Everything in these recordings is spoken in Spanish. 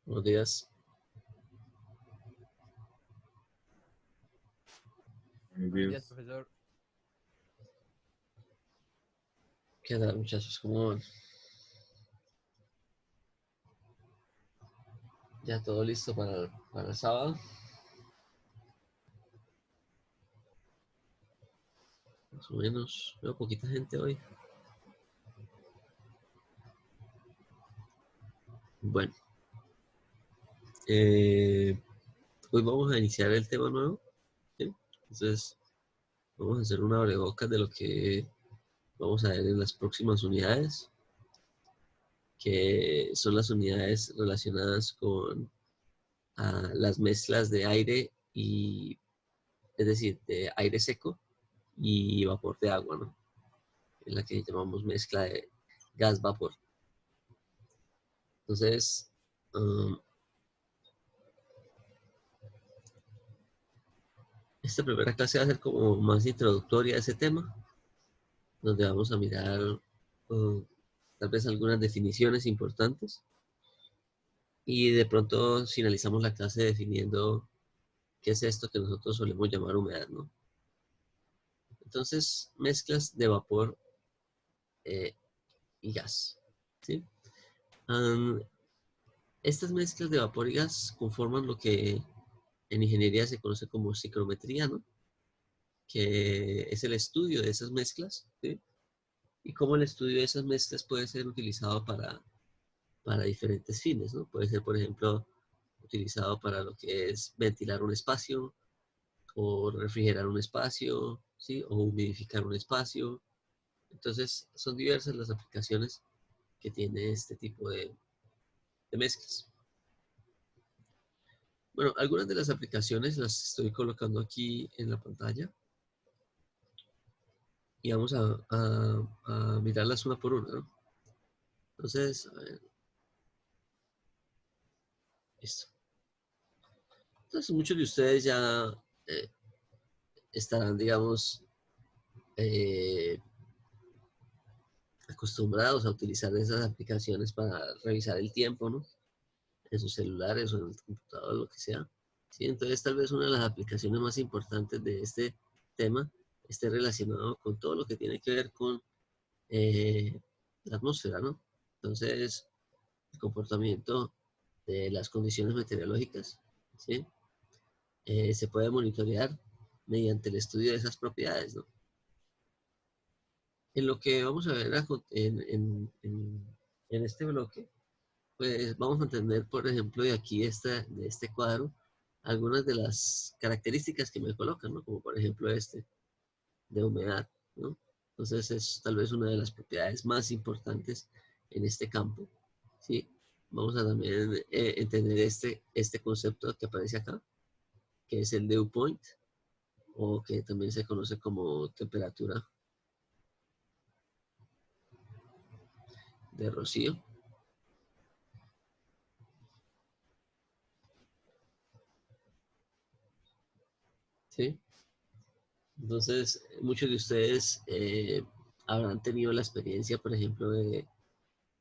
Buenos días. Muy Buenos bien. días, profesor. ¿Qué tal, muchachos? ¿Cómo van? ¿Ya todo listo para el sábado? Más o menos. Veo poquita gente hoy. Bueno, eh, hoy vamos a iniciar el tema nuevo, ¿sí? Entonces, vamos a hacer una abrebocas de lo que vamos a ver en las próximas unidades, que son las unidades relacionadas con las mezclas de aire y, es decir, de aire seco y vapor de agua, ¿no? En la que llamamos mezcla de gas-vapor. Entonces, esta primera clase va a ser como más introductoria a ese tema, donde vamos a mirar tal vez algunas definiciones importantes y de pronto finalizamos la clase definiendo qué es esto que nosotros solemos llamar humedad, ¿no? Entonces, mezclas de vapor eh, y gas, ¿sí? Um, estas mezclas de vapor y gas conforman lo que en ingeniería se conoce como ciclometría, ¿no? Que es el estudio de esas mezclas, ¿sí? Y cómo el estudio de esas mezclas puede ser utilizado para diferentes fines, ¿no? Puede ser, por ejemplo, utilizado para lo que es ventilar un espacio, o refrigerar un espacio, ¿sí? O humidificar un espacio. Entonces, son diversas las aplicaciones que tiene este tipo de mezclas. Bueno, algunas de las aplicaciones las estoy colocando aquí en la pantalla y vamos a mirarlas una por una, ¿no? Entonces, a ver, listo. Entonces, muchos de ustedes ya eh, estarán, digamos, eh, acostumbrados a utilizar esas aplicaciones para revisar el tiempo, ¿no? En sus celulares o en el computador, lo que sea. ¿Sí? Entonces, tal vez una de las aplicaciones más importantes de este tema esté relacionado con todo lo que tiene que ver con eh, la atmósfera, ¿no? Entonces, el comportamiento de las condiciones meteorológicas, ¿sí? Se puede monitorear mediante el estudio de esas propiedades, ¿no? En lo que vamos a ver en este bloque, pues vamos a entender, por ejemplo, de este cuadro, algunas de las características que me colocan, ¿no? Como por ejemplo de humedad, ¿no? Entonces es tal vez una de las propiedades más importantes en este campo, ¿sí? Vamos a también entender este concepto que aparece acá, que es el dew point, o que también se conoce como temperatura de rocío, ¿sí? Entonces, muchos de ustedes habrán tenido la experiencia, por ejemplo, de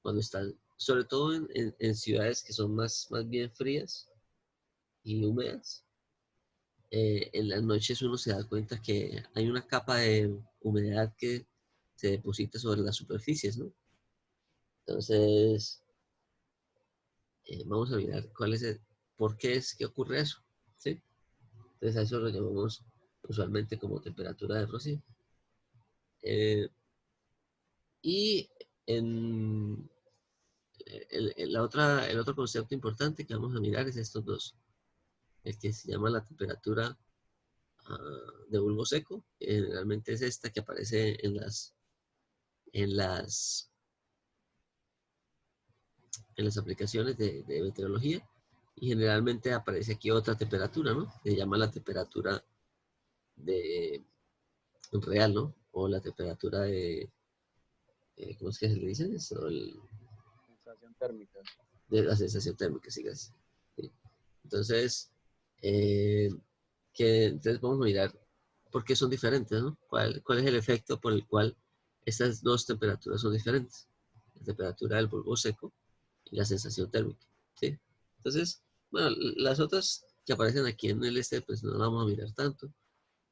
cuando están, sobre todo en ciudades que son más bien frías y húmedas, en las noches uno se da cuenta que hay una capa de humedad que se deposita sobre las superficies, ¿no? Entonces, vamos a mirar por qué es que ocurre eso, ¿sí? Entonces, a eso lo llamamos usualmente como temperatura de rocío. Y en, el otro concepto importante que vamos a mirar es estos dos, el que se llama la temperatura de bulbo seco, que generalmente es esta que aparece en las, en las aplicaciones de meteorología, y generalmente aparece aquí otra temperatura, ¿no? Se llama la temperatura de real, ¿no? O la temperatura ¿cómo es que se le dice eso? Sensación térmica. De la sensación térmica, sí, gracias. Sí. Entonces, eh, entonces vamos a mirar por qué son diferentes, ¿no? ¿Cuál es el efecto por el cual estas dos temperaturas son diferentes? La temperatura del bulbo seco y la sensación térmica, ¿sí? Entonces, bueno, las otras que aparecen aquí en el pues no las vamos a mirar tanto.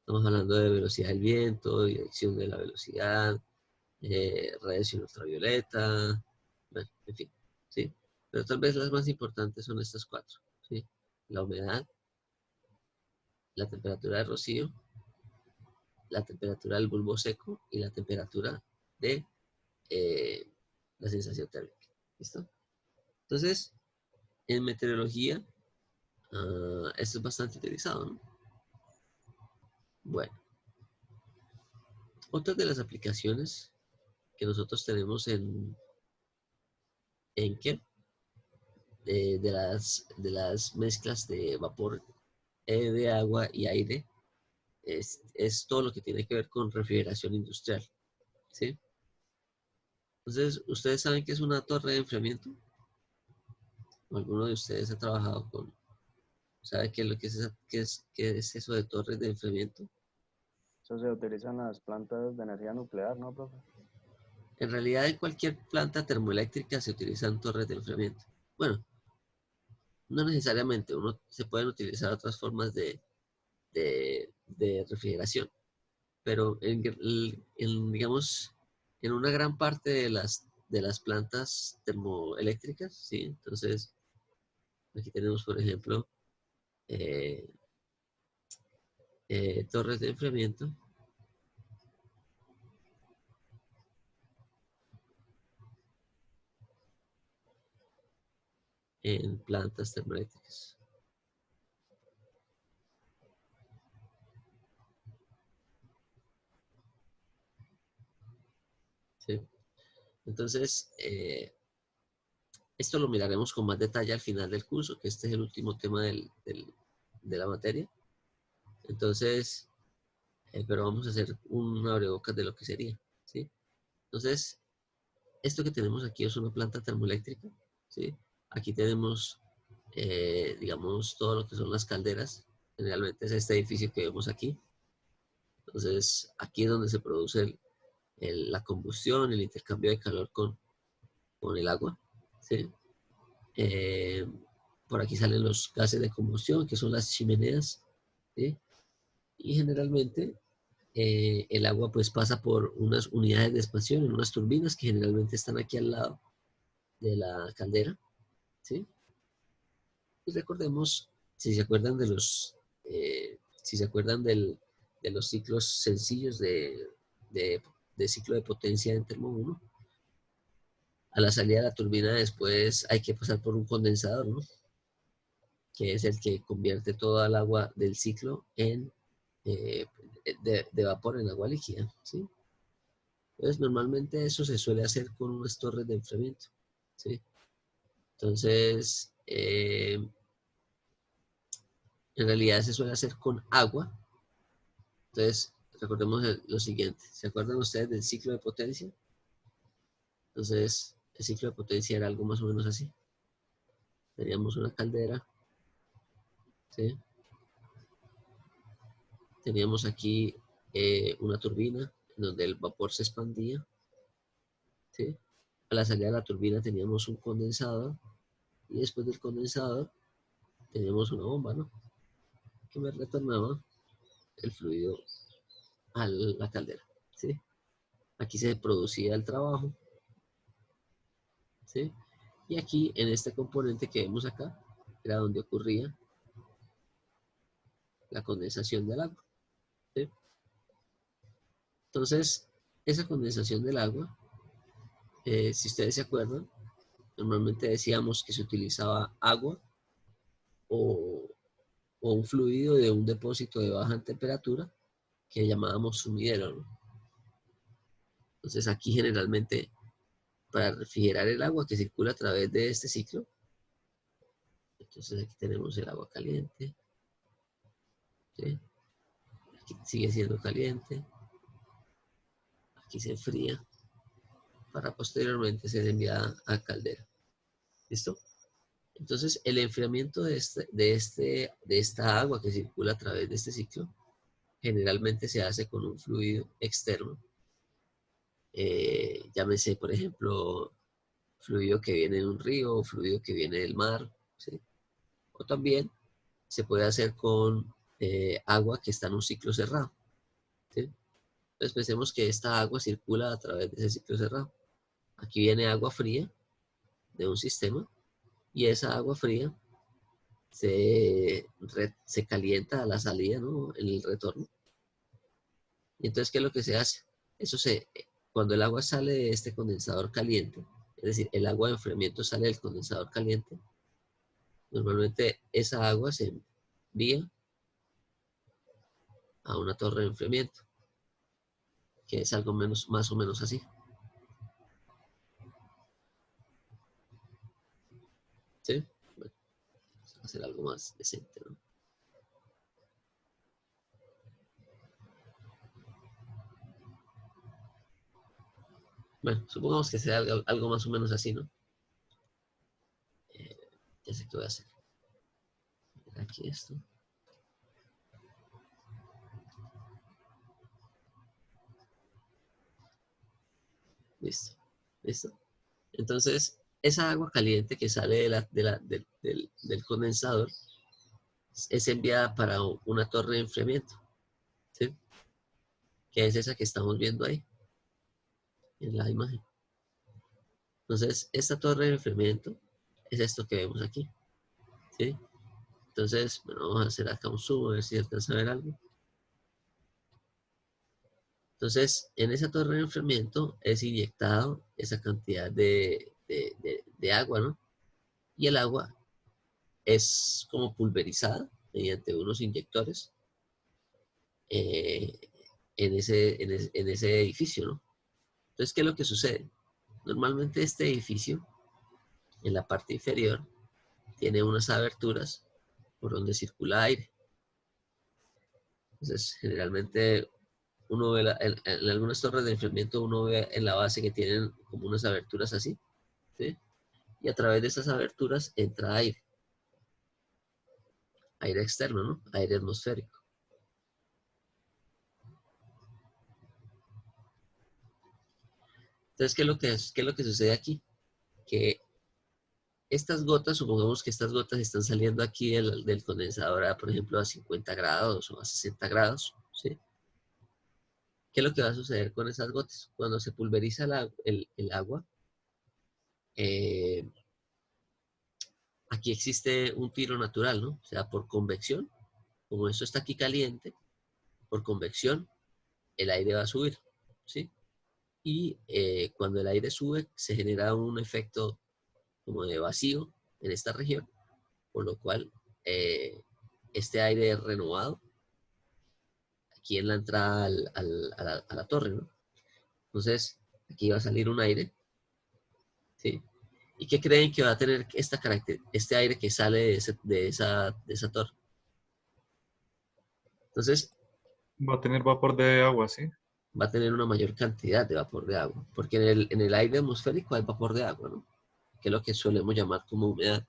Estamos hablando de velocidad del viento, dirección de la velocidad, radiación ultravioleta, bueno, en fin, ¿sí? Pero tal vez las más importantes son estas cuatro, ¿sí? La humedad, la temperatura de rocío, la temperatura del bulbo seco y la temperatura de eh, la sensación térmica. ¿Listo? Entonces, en meteorología, esto es bastante utilizado, ¿no? Bueno, otras de las aplicaciones que nosotros tenemos ¿en qué? De las mezclas de vapor de agua y aire es todo lo que tiene que ver con refrigeración industrial, ¿sí? Entonces, ¿ustedes saben qué es una torre de enfriamiento? ¿O alguno de ustedes ha trabajado sabe qué es lo que es, qué es eso de torres de enfriamiento? Eso se utiliza en las plantas de energía nuclear, ¿no, profe? En realidad, en cualquier planta termoeléctrica se utilizan torres de enfriamiento. Bueno, no necesariamente, se pueden utilizar otras formas de refrigeración, pero digamos, en una gran parte de las plantas termoeléctricas, ¿sí? Entonces, aquí tenemos, por ejemplo, eh, torres de enfriamiento en plantas termoeléctricas, ¿sí? Entonces, esto lo miraremos con más detalle al final del curso, que este es el último tema de la materia. Entonces, pero vamos a hacer un abrebocas de lo que sería, ¿sí? Entonces, esto que tenemos aquí es una planta termoeléctrica, ¿sí? Aquí tenemos, digamos, todo lo que son las calderas. Generalmente es este edificio que vemos aquí. Entonces, aquí es donde se produce la combustión, el intercambio de calor con el agua, ¿sí? Eh, por aquí salen los gases de combustión, que son las chimeneas, ¿sí? Y generalmente el agua pues pasa por unas unidades de expansión, en unas turbinas que generalmente están aquí al lado de la caldera, ¿sí? Y recordemos, si se acuerdan si se acuerdan de los ciclos sencillos de, de ciclo de potencia en termo 1, a la salida de la turbina después hay que pasar por un condensador, ¿no? Que es el que convierte toda el agua del ciclo eh, de vapor en agua líquida, ¿sí? Entonces, normalmente eso se suele hacer con unas torres de enfriamiento, ¿sí? Entonces, en realidad se suele hacer con agua. Entonces, recordemos lo siguiente. ¿Se acuerdan ustedes del ciclo de potencia? Entonces, el ciclo de potencia era algo más o menos así. Teníamos una caldera, ¿sí? Teníamos aquí una turbina en donde el vapor se expandía, ¿sí? A la salida de la turbina teníamos un condensador y después del condensador teníamos una bomba, ¿no? Que me retornaba el fluido a la caldera, ¿sí? Aquí se producía el trabajo, ¿sí? Y aquí, en este componente que vemos acá, era donde ocurría la condensación del agua, ¿sí? Entonces, esa condensación del agua, si ustedes se acuerdan, normalmente decíamos que se utilizaba agua o, o un fluido de un depósito de baja temperatura que llamábamos sumidero, ¿no? Entonces, aquí generalmente, para refrigerar el agua que circula a través de este ciclo, entonces aquí tenemos el agua caliente, ¿sí? Aquí sigue siendo caliente, aquí se enfría para posteriormente ser enviada a caldera. ¿Listo? Entonces, el enfriamiento de esta agua que circula a través de este ciclo generalmente se hace con un fluido externo. Llámese, por ejemplo, fluido que viene de un río o fluido que viene del mar, ¿sí? O también se puede hacer con agua que está en un ciclo cerrado, ¿sí? Entonces pensemos que esta agua circula a través de ese ciclo cerrado. Aquí viene agua fría de un sistema y esa agua fría se calienta a la salida, ¿no? En el retorno. Y entonces, ¿qué es lo que se hace? Cuando el agua sale de este condensador caliente, es decir, el agua de enfriamiento sale del condensador caliente, normalmente esa agua se envía a una torre de enfriamiento, que es algo más o menos así. ¿Sí? Bueno, vamos a hacer algo más decente, ¿no? Bueno, supongamos que sea algo más o menos así, ¿no? Ya sé qué voy a hacer. Aquí esto. Listo. ¿Listo? Entonces, esa agua caliente que sale del condensador es enviada para una torre de enfriamiento, ¿sí? Que es esa que estamos viendo ahí, en la imagen. Entonces, esta torre de enfriamiento es esto que vemos aquí, ¿sí? Entonces, bueno, vamos a hacer acá un zoom a ver si alcanza a ver algo. Entonces, en esa torre de enfriamiento es inyectado esa cantidad de agua, ¿no? Y el agua es como pulverizada mediante unos inyectores eh, en ese edificio, ¿no? Entonces, ¿qué es lo que sucede? Normalmente este edificio, en la parte inferior, tiene unas aberturas por donde circula aire. Entonces, generalmente uno ve en algunas torres de enfriamiento, uno ve en la base que tienen como unas aberturas así, ¿sí? Y a través de esas aberturas entra aire externo, ¿no? Aire atmosférico. Entonces, ¿qué es lo que sucede aquí? Que estas gotas, supongamos que estas gotas están saliendo aquí del condensador, por ejemplo, a 50 grados o a 60 grados, ¿sí? ¿Qué es lo que va a suceder con esas gotas? Cuando se pulveriza el agua, eh, aquí existe un tiro natural, ¿no? O sea, por convección, como esto está aquí caliente, por convección, el aire va a subir, ¿sí? Y cuando el aire sube, se genera un efecto como de vacío en esta región, por lo cual este aire es renovado aquí en la entrada a la torre, ¿no? Entonces, aquí va a salir un aire, ¿sí? ¿Y qué creen que va a tener este aire que sale de esa torre? Entonces, Va a tener vapor de agua, ¿sí? va a tener una mayor cantidad de vapor de agua, porque en el aire atmosférico hay vapor de agua, ¿no? Que es lo que solemos llamar como humedad,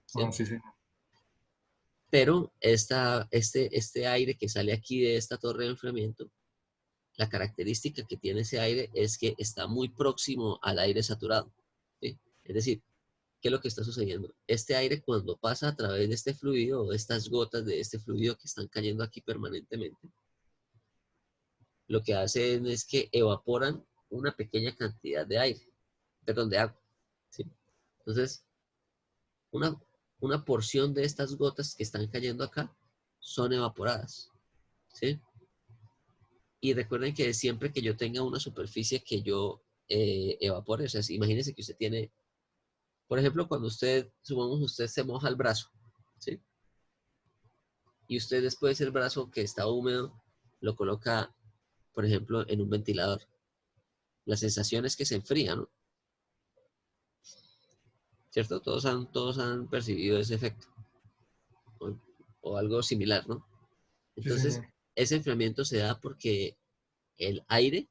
¿sí? Ah, sí, sí. Pero este aire que sale aquí de esta torre de enfriamiento, la característica que tiene ese aire es que está muy próximo al aire saturado, ¿sí? Es decir, ¿qué es lo que está sucediendo? Este aire cuando pasa a través de este fluido o estas gotas de este fluido que están cayendo aquí permanentemente, lo que hacen es que evaporan una pequeña cantidad de aire, perdón, de agua, ¿sí? Entonces, una, una porción de estas gotas que están cayendo acá son evaporadas, ¿sí? Y recuerden que siempre que yo tenga una superficie que yo evapore, o sea, imagínense que usted tiene, por ejemplo, cuando supongamos usted se moja el brazo, ¿sí? Y usted después el brazo que está húmedo lo coloca, por ejemplo, en un ventilador. La sensación es que se enfría, ¿no? ¿Cierto? Todos han percibido ese efecto o, o algo similar, ¿no? Sí, Entonces, señor. ese enfriamiento se da porque el aire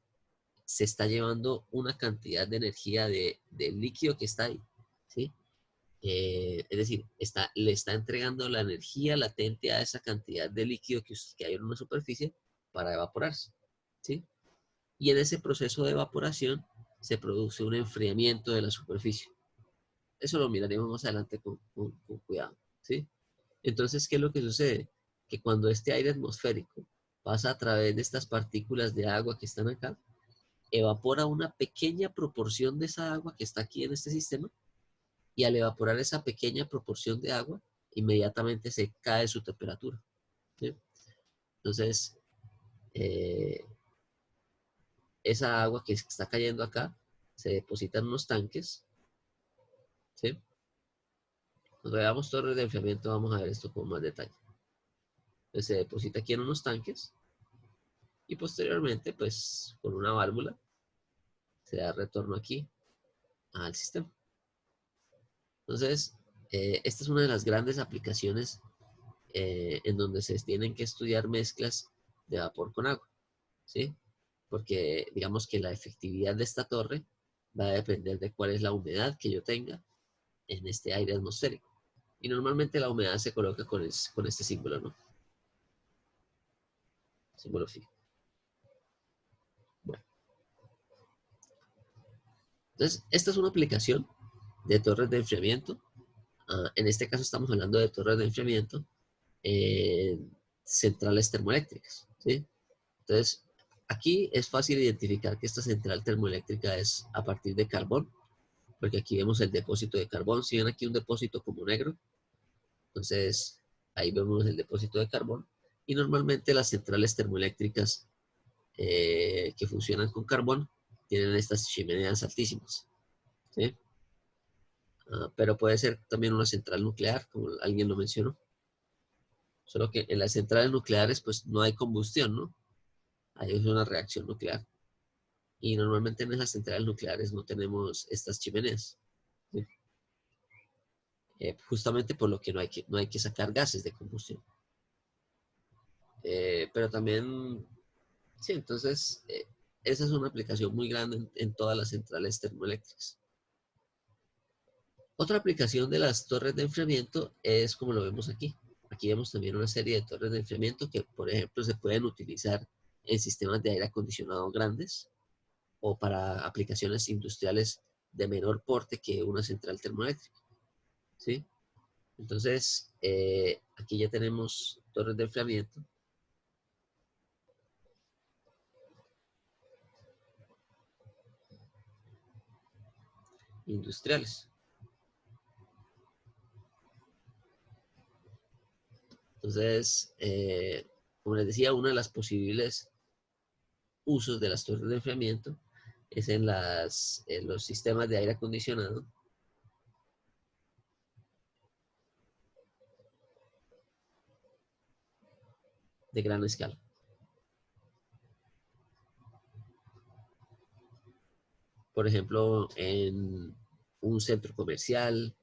se está llevando una cantidad de energía del líquido que está ahí, ¿sí? Es decir, le está entregando la energía latente a esa cantidad de líquido que hay en una superficie para evaporarse, ¿sí? Y en ese proceso de evaporación se produce un enfriamiento de la superficie. Eso lo miraremos más adelante con cuidado, ¿sí? Entonces, ¿qué es lo que sucede? Que cuando este aire atmosférico pasa a través de estas partículas de agua que están acá, evapora una pequeña proporción de esa agua que está aquí en este sistema, y al evaporar esa pequeña proporción de agua, inmediatamente se cae su temperatura, ¿sí? Entonces, eh, esa agua que está cayendo acá se deposita en unos tanques, ¿sí? Cuando veamos torres de enfriamiento vamos a ver esto con más detalle. Entonces, se deposita aquí en unos tanques y posteriormente, pues, con una válvula se da retorno aquí al sistema. Entonces, esta es una de las grandes aplicaciones en donde se tienen que estudiar mezclas de vapor con agua, ¿sí? Porque digamos que la efectividad de esta torre va a depender de cuál es la humedad que yo tenga en este aire atmosférico. Y normalmente la humedad se coloca con este símbolo, ¿no? Símbolo fijo. Bueno, entonces, esta es una aplicación de torres de enfriamiento. En este caso estamos hablando de torres de enfriamiento en centrales termoeléctricas, ¿sí? Entonces, aquí es fácil identificar que esta central termoeléctrica es a partir de carbón, porque aquí vemos el depósito de carbón. Si ven aquí un depósito como negro, entonces ahí vemos el depósito de carbón. Y normalmente las centrales termoeléctricas que funcionan con carbón tienen estas chimeneas altísimas, ¿sí? Pero puede ser también una central nuclear, como alguien lo mencionó. Solo que en las centrales nucleares pues no hay combustión, ¿no? Hay una reacción nuclear. Y normalmente en esas centrales nucleares no tenemos estas chimeneas, ¿sí? Justamente por lo que no hay que sacar gases de combustión. Pero también, sí, entonces esa es una aplicación muy grande en todas las centrales termoeléctricas. Otra aplicación de las torres de enfriamiento es como lo vemos aquí. Aquí vemos también una serie de torres de enfriamiento que, por ejemplo, se pueden utilizar en sistemas de aire acondicionado grandes o para aplicaciones industriales de menor porte que una central termoeléctrica, ¿sí? Entonces, aquí ya tenemos torres de enfriamiento. Industriales. Entonces, como les decía, una de las posibles usos de las torres de enfriamiento es en los sistemas de aire acondicionado de gran escala. Por ejemplo, en un centro comercial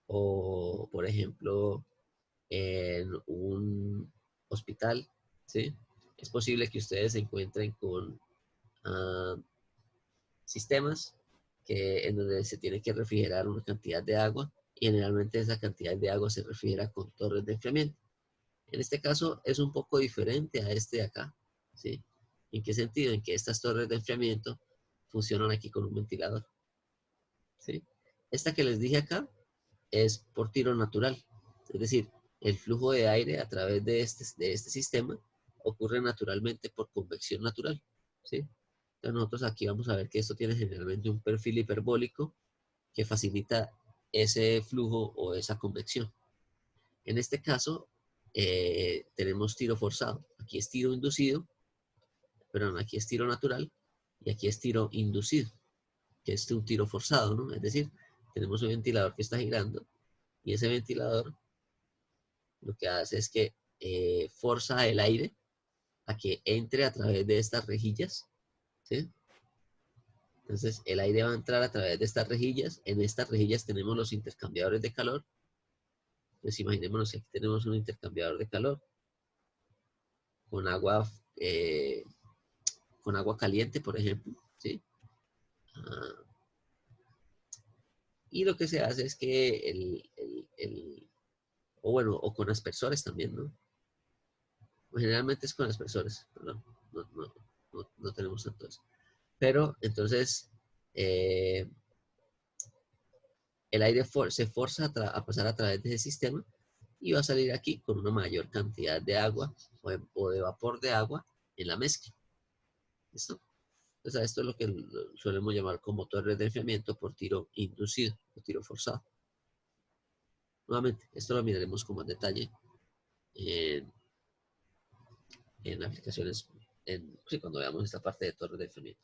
o, por ejemplo, en un hospital, ¿sí? Es posible que ustedes se encuentren con sistemas en donde se tiene que refrigerar una cantidad de agua y generalmente esa cantidad de agua se refrigera con torres de enfriamiento. En este caso es un poco diferente a este de acá, ¿sí? ¿En qué sentido? En que estas torres de enfriamiento funcionan aquí con un ventilador, ¿sí? Esta que les dije acá es por tiro natural, es decir, el flujo de aire a través de este sistema ocurre naturalmente por convección natural, ¿sí? Entonces nosotros aquí vamos a ver que esto tiene generalmente un perfil hiperbólico que facilita ese flujo o esa convección. En este caso, tenemos tiro forzado. Aquí es tiro inducido, perdón, aquí es tiro natural y aquí es tiro inducido, que es un tiro forzado, ¿no? Es decir, tenemos un ventilador que está girando y ese ventilador lo que hace es que forza el aire a que entre a través de estas rejillas, ¿sí? Entonces, el aire va a entrar a través de estas rejillas. En estas rejillas tenemos los intercambiadores de calor. Entonces, imaginémonos que aquí tenemos un intercambiador de calor con agua, eh, con agua caliente, por ejemplo, ¿sí? Ah, y lo que se hace es que o bueno, o con aspersores también, ¿no? Generalmente es con aspersores, perdón, no tenemos tanto eso. Pero entonces eh, el aire se forza a pasar a través de ese sistema y va a salir aquí con una mayor cantidad de agua o de vapor de agua en la mezcla. ¿Listo? Entonces a esto es lo que solemos llamar como torres de enfriamiento por tiro inducido o tiro forzado. Nuevamente, esto lo miraremos con más detalle en aplicaciones, sí, cuando veamos esta parte de torres de enfriamiento.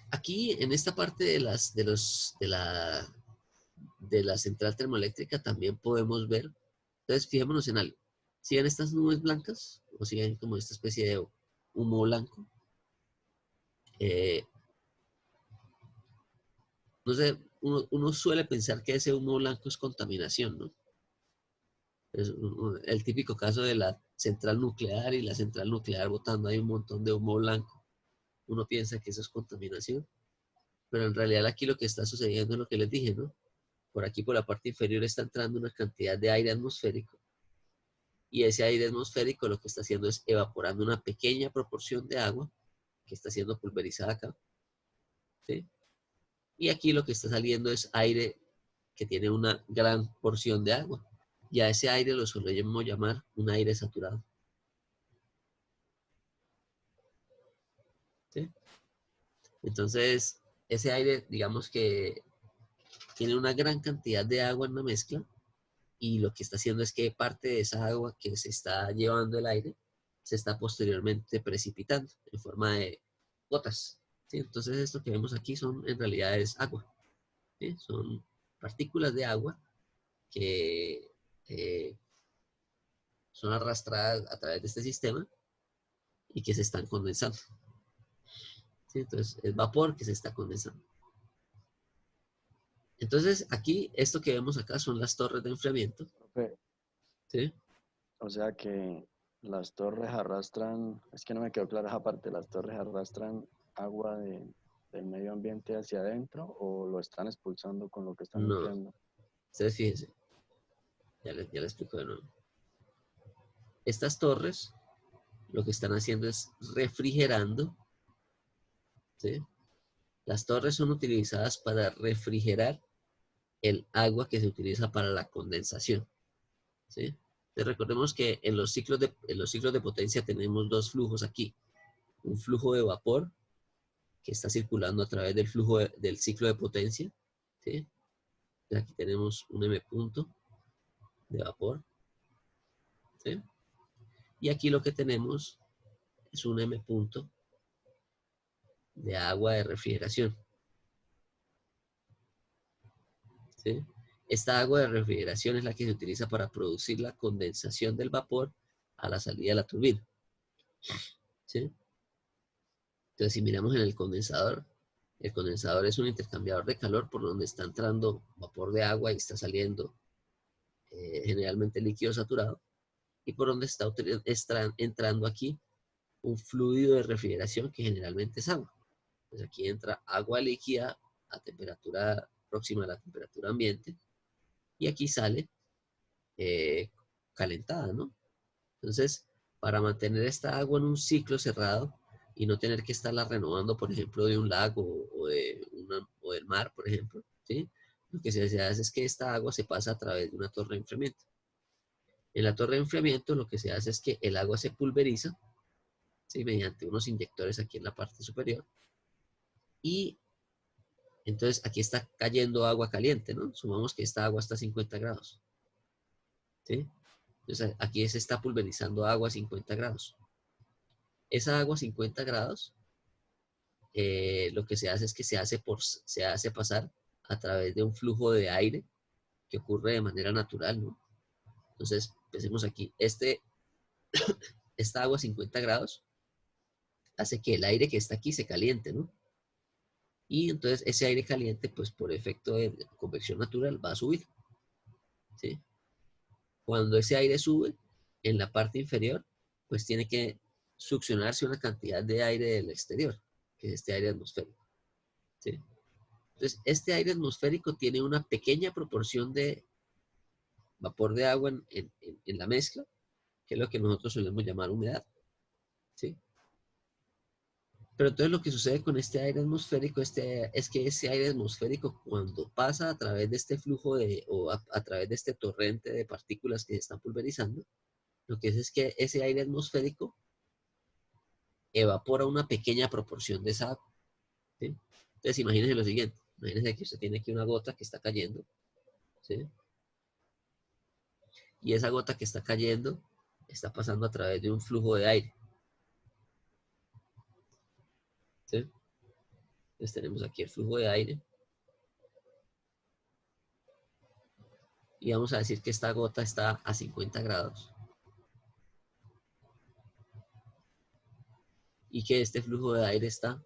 Aquí en esta parte de la central termoeléctrica también podemos ver. Entonces fijémonos en algo. Si ven estas nubes blancas o si ven como esta especie de humo blanco, no sé, uno suele pensar que ese humo blanco es contaminación, ¿no? Es el típico caso de la central nuclear y la central nuclear botando ahí un montón de humo blanco. Uno piensa que eso es contaminación, pero en realidad aquí lo que está sucediendo es lo que les dije, ¿no? Por aquí, por la parte inferior, está entrando una cantidad de aire atmosférico. Y ese aire atmosférico lo que está haciendo es evaporando una pequeña proporción de agua que está siendo pulverizada acá. ¿Sí? Y aquí lo que está saliendo es aire que tiene una gran porción de agua. Y a ese aire lo solemos llamar un aire saturado. ¿Sí? Entonces, ese aire, digamos que tiene una gran cantidad de agua en la mezcla y lo que está haciendo es que parte de esa agua que se está llevando el aire se está posteriormente precipitando en forma de gotas. ¿Sí? Entonces esto que vemos aquí son en realidad es agua. ¿Sí? Son partículas de agua que son arrastradas a través de este sistema y que se están condensando. ¿Sí? Entonces es vapor que se está condensando. Entonces aquí esto que vemos acá son las torres de enfriamiento. Profe, ¿Sí? o sea que las torres arrastran, es que no me quedó clara esa parte, las torres arrastran agua del medio ambiente hacia adentro o lo están expulsando con lo que están No, enfriando. ustedes fíjense, ya les explico de nuevo. Estas torres lo que están haciendo es refrigerando. ¿Sí? Las torres son utilizadas para refrigerar el agua que se utiliza para la condensación. ¿Sí? Entonces recordemos que en los ciclos de potencia tenemos dos flujos aquí. Un flujo de vapor que está circulando a través del flujo del ciclo de potencia. ¿Sí? Entonces aquí tenemos un M punto de vapor. ¿Sí? Y aquí lo que tenemos es un M punto de agua de refrigeración. ¿Sí? Esta agua de refrigeración es la que se utiliza para producir la condensación del vapor a la salida de la turbina. ¿Sí? Entonces, si miramos en el condensador es un intercambiador de calor por donde está entrando vapor de agua y está saliendo generalmente líquido saturado, y por donde está entrando aquí un fluido de refrigeración que generalmente es agua. Entonces aquí entra agua líquida a temperatura próxima a la temperatura ambiente y aquí sale calentada, ¿no? Entonces, para mantener esta agua en un ciclo cerrado y no tener que estarla renovando, por ejemplo, de un lago o del mar, por ejemplo, ¿sí? Lo que se hace es que esta agua se pasa a través de una torre de enfriamiento. En la torre de enfriamiento lo que se hace es que el agua se pulveriza, ¿sí? Mediante unos inyectores aquí en la parte superior. Y entonces aquí está cayendo agua caliente, ¿no? Sumamos que esta agua está a 50 grados, ¿sí? Entonces aquí se está pulverizando agua a 50 grados. Esa agua a 50 grados, lo que se hace es que se hace pasar a través de un flujo de aire que ocurre de manera natural, ¿no? Entonces, pensemos aquí, esta agua a 50 grados hace que el aire que está aquí se caliente, ¿no? Y entonces ese aire caliente, pues por efecto de convección natural, va a subir, ¿sí? Cuando ese aire sube, en la parte inferior, pues tiene que succionarse una cantidad de aire del exterior, que es este aire atmosférico, ¿sí? Entonces, este aire atmosférico tiene una pequeña proporción de vapor de agua en la mezcla, que es lo que nosotros solemos llamar humedad, ¿sí? Pero entonces lo que sucede con este aire atmosférico es que ese aire atmosférico cuando pasa a través de este flujo o a través de este torrente de partículas que se están pulverizando, lo que es que ese aire atmosférico evapora una pequeña proporción de esa agua, ¿sí? Entonces imagínense lo siguiente, imagínense que usted tiene aquí una gota que está cayendo, ¿sí? Y esa gota que está cayendo está pasando a través de un flujo de aire, ¿sí? Entonces tenemos aquí el flujo de aire y vamos a decir que esta gota está a 50 grados y que este flujo de aire está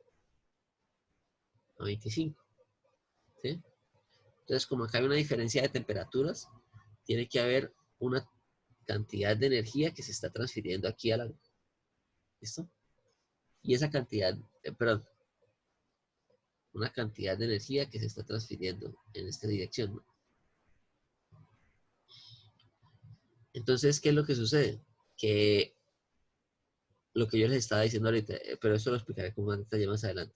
a 25, ¿sí? Entonces, como acá hay una diferencia de temperaturas, tiene que haber una cantidad de energía que se está transfiriendo aquí al agua. ¿Listo? Y esa cantidad, perdón, una cantidad de energía que se está transfiriendo en esta dirección, ¿no? Entonces, ¿qué es lo que sucede? Que lo que yo les estaba diciendo ahorita, pero eso lo explicaré con más detalle más adelante.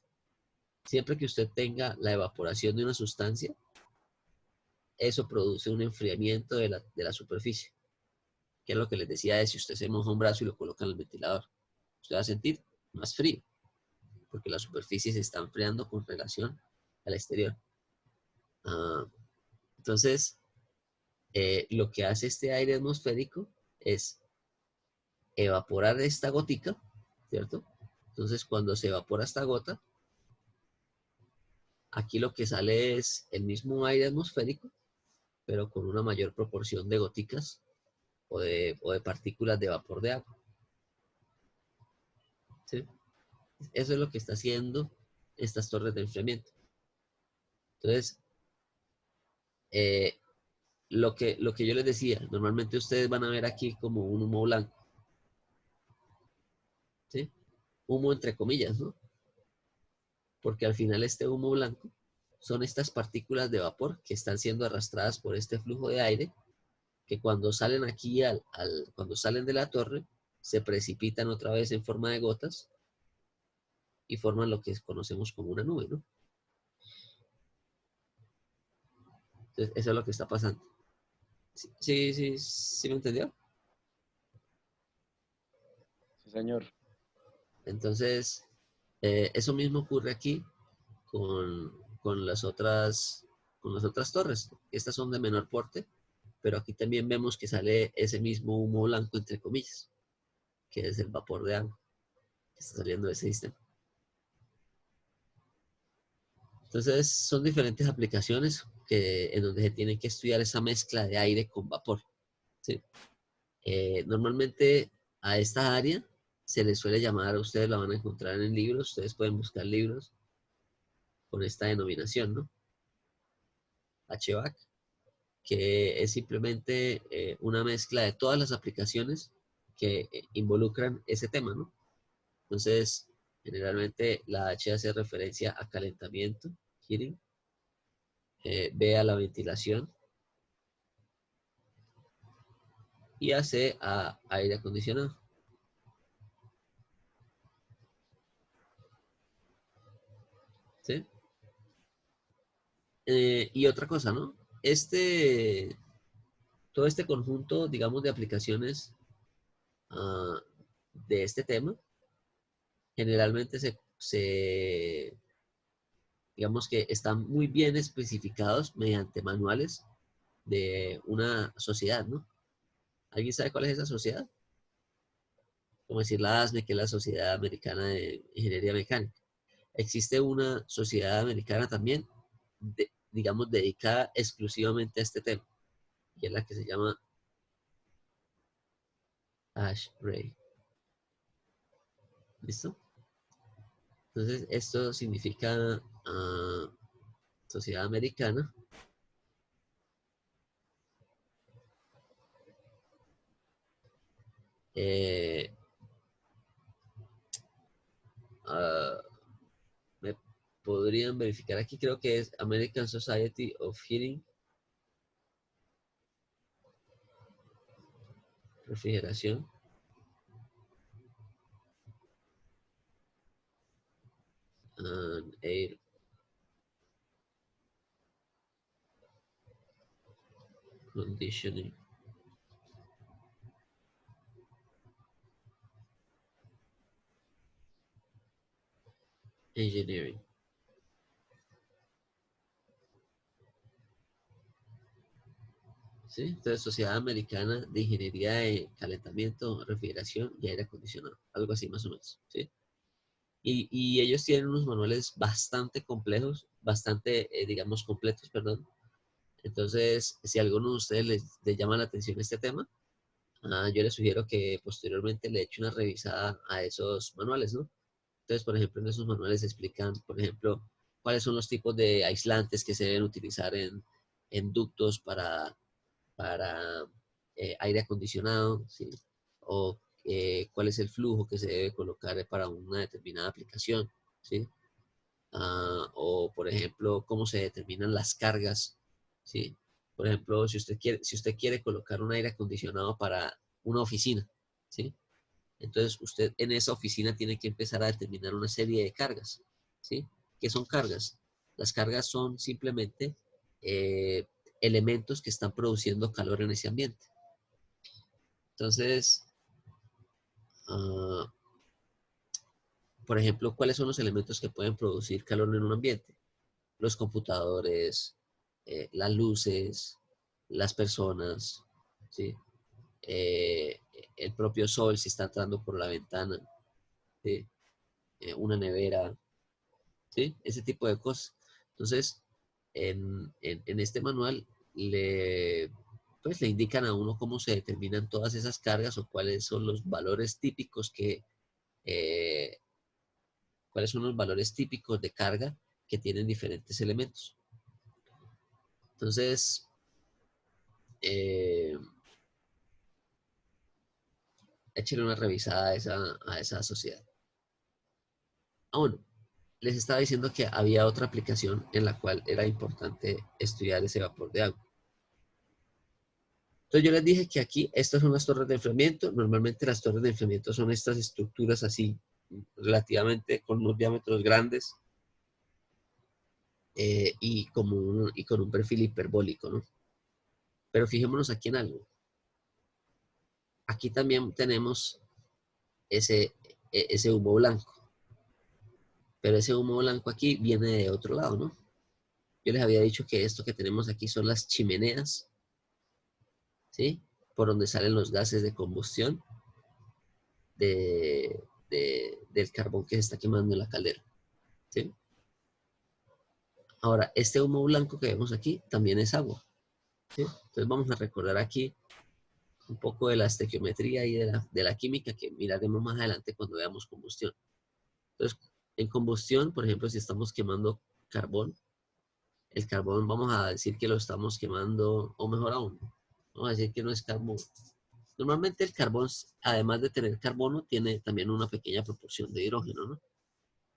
Siempre que usted tenga la evaporación de una sustancia, eso produce un enfriamiento de la superficie, que es lo que les decía de si usted se moja un brazo y lo coloca en el ventilador, usted va a sentir más frío, porque la superficie se está enfriando con relación al exterior. Ah, entonces, lo que hace este aire atmosférico es evaporar esta gotica, ¿cierto? Entonces, cuando se evapora esta gota, aquí lo que sale es el mismo aire atmosférico, pero con una mayor proporción de goticas o de partículas de vapor de agua, ¿sí? Eso es lo que está haciendo estas torres de enfriamiento. Entonces, eh, lo que yo les decía, normalmente ustedes van a ver aquí como un humo blanco, ¿sí? Humo entre comillas, ¿no? Porque al final este humo blanco son estas partículas de vapor que están siendo arrastradas por este flujo de aire, que cuando salen aquí, cuando salen de la torre, se precipitan otra vez en forma de gotas y forman lo que conocemos como una nube, ¿no? Entonces, eso es lo que está pasando. ¿Sí me entendió? Sí, señor. Entonces, eso mismo ocurre aquí con, con con las otras torres. Estas son de menor porte, pero aquí también vemos que sale ese mismo humo blanco, entre comillas, que es el vapor de agua que está saliendo de ese sistema. Entonces, son diferentes aplicaciones en donde se tiene que estudiar esa mezcla de aire con vapor, ¿sí? Normalmente a esta área se le suele llamar, ustedes la van a encontrar en libros, ustedes pueden buscar libros con esta denominación, ¿no? HVAC, que es simplemente una mezcla de todas las aplicaciones que involucran ese tema, ¿no? Entonces, generalmente la H hace referencia a calentamiento, heating, B a la ventilación y a C a aire acondicionado. ¿Sí? Y otra cosa, ¿no? Todo este conjunto, digamos, de aplicaciones de este tema, generalmente digamos que están muy bien especificados mediante manuales de una sociedad, ¿no? ¿Alguien sabe cuál es esa sociedad? Como decir la ASME, que es la Sociedad Americana de Ingeniería Mecánica. Existe una sociedad americana también, digamos, dedicada exclusivamente a este tema, y es la que se llama ASHRAE. ¿Listo? Entonces, esto significa Sociedad Americana eh, ah, me podrían verificar aquí, creo que es American Society of Heating, refrigeración. and air conditioning engineering. ¿Sí? Entonces, Sociedad Americana de Ingeniería de Calentamiento, Refrigeración y Aire Acondicionado, algo así más o menos, ¿sí? Y ellos tienen unos manuales bastante complejos, bastante, digamos, completos, perdón. Entonces, si a alguno de ustedes les llama la atención este tema, yo les sugiero que posteriormente le eche una revisada a esos manuales, ¿no? Entonces, por ejemplo, en esos manuales explican, por ejemplo, cuáles son los tipos de aislantes que se deben utilizar en ductos para aire acondicionado, ¿sí? O cuál es el flujo que se debe colocar para una determinada aplicación, ¿sí? O, por ejemplo, cómo se determinan las cargas, ¿sí? Por ejemplo, si usted quiere colocar un aire acondicionado para una oficina, ¿sí? Entonces, usted en esa oficina tiene que empezar a determinar una serie de cargas, ¿sí? ¿Qué son cargas? Las cargas son simplemente eh, elementos que están produciendo calor en ese ambiente. Entonces, uh, por ejemplo, ¿cuáles son los elementos que pueden producir calor en un ambiente? Los computadores, las luces, las personas, ¿sí? Eh, el propio sol si está entrando por la ventana, ¿sí? Una nevera, ¿sí? Ese tipo de cosas. Entonces, en este manual pues, le indican a uno cómo se determinan todas esas cargas o cuáles son los valores típicos eh, cuáles son los valores típicos de carga que tienen diferentes elementos. Entonces, échenle una revisada a esa sociedad. Bueno, les estaba diciendo que había otra aplicación en la cual era importante estudiar ese vapor de agua. Entonces yo les dije que aquí estas son las torres de enfriamiento. Normalmente las torres de enfriamiento son estas estructuras así, relativamente con unos diámetros grandes y con un perfil hiperbólico, ¿no? Pero fijémonos aquí en algo. Aquí también tenemos ese humo blanco. Pero ese humo blanco aquí viene de otro lado, ¿no? Yo les había dicho que esto que tenemos aquí son las chimeneas, ¿sí? Por donde salen los gases de combustión del carbón que se está quemando en la caldera, ¿sí? Ahora, este humo blanco que vemos aquí también es agua, ¿sí? Entonces vamos a recordar aquí un poco de la estequiometría y de la química que miraremos más adelante cuando veamos combustión. Entonces, en combustión, por ejemplo, si estamos quemando carbón, el carbón vamos a decir que lo estamos quemando, o mejor aún, vamos a decir que no es carbón. Normalmente el carbón, además de tener carbono, tiene también una pequeña proporción de hidrógeno, ¿no?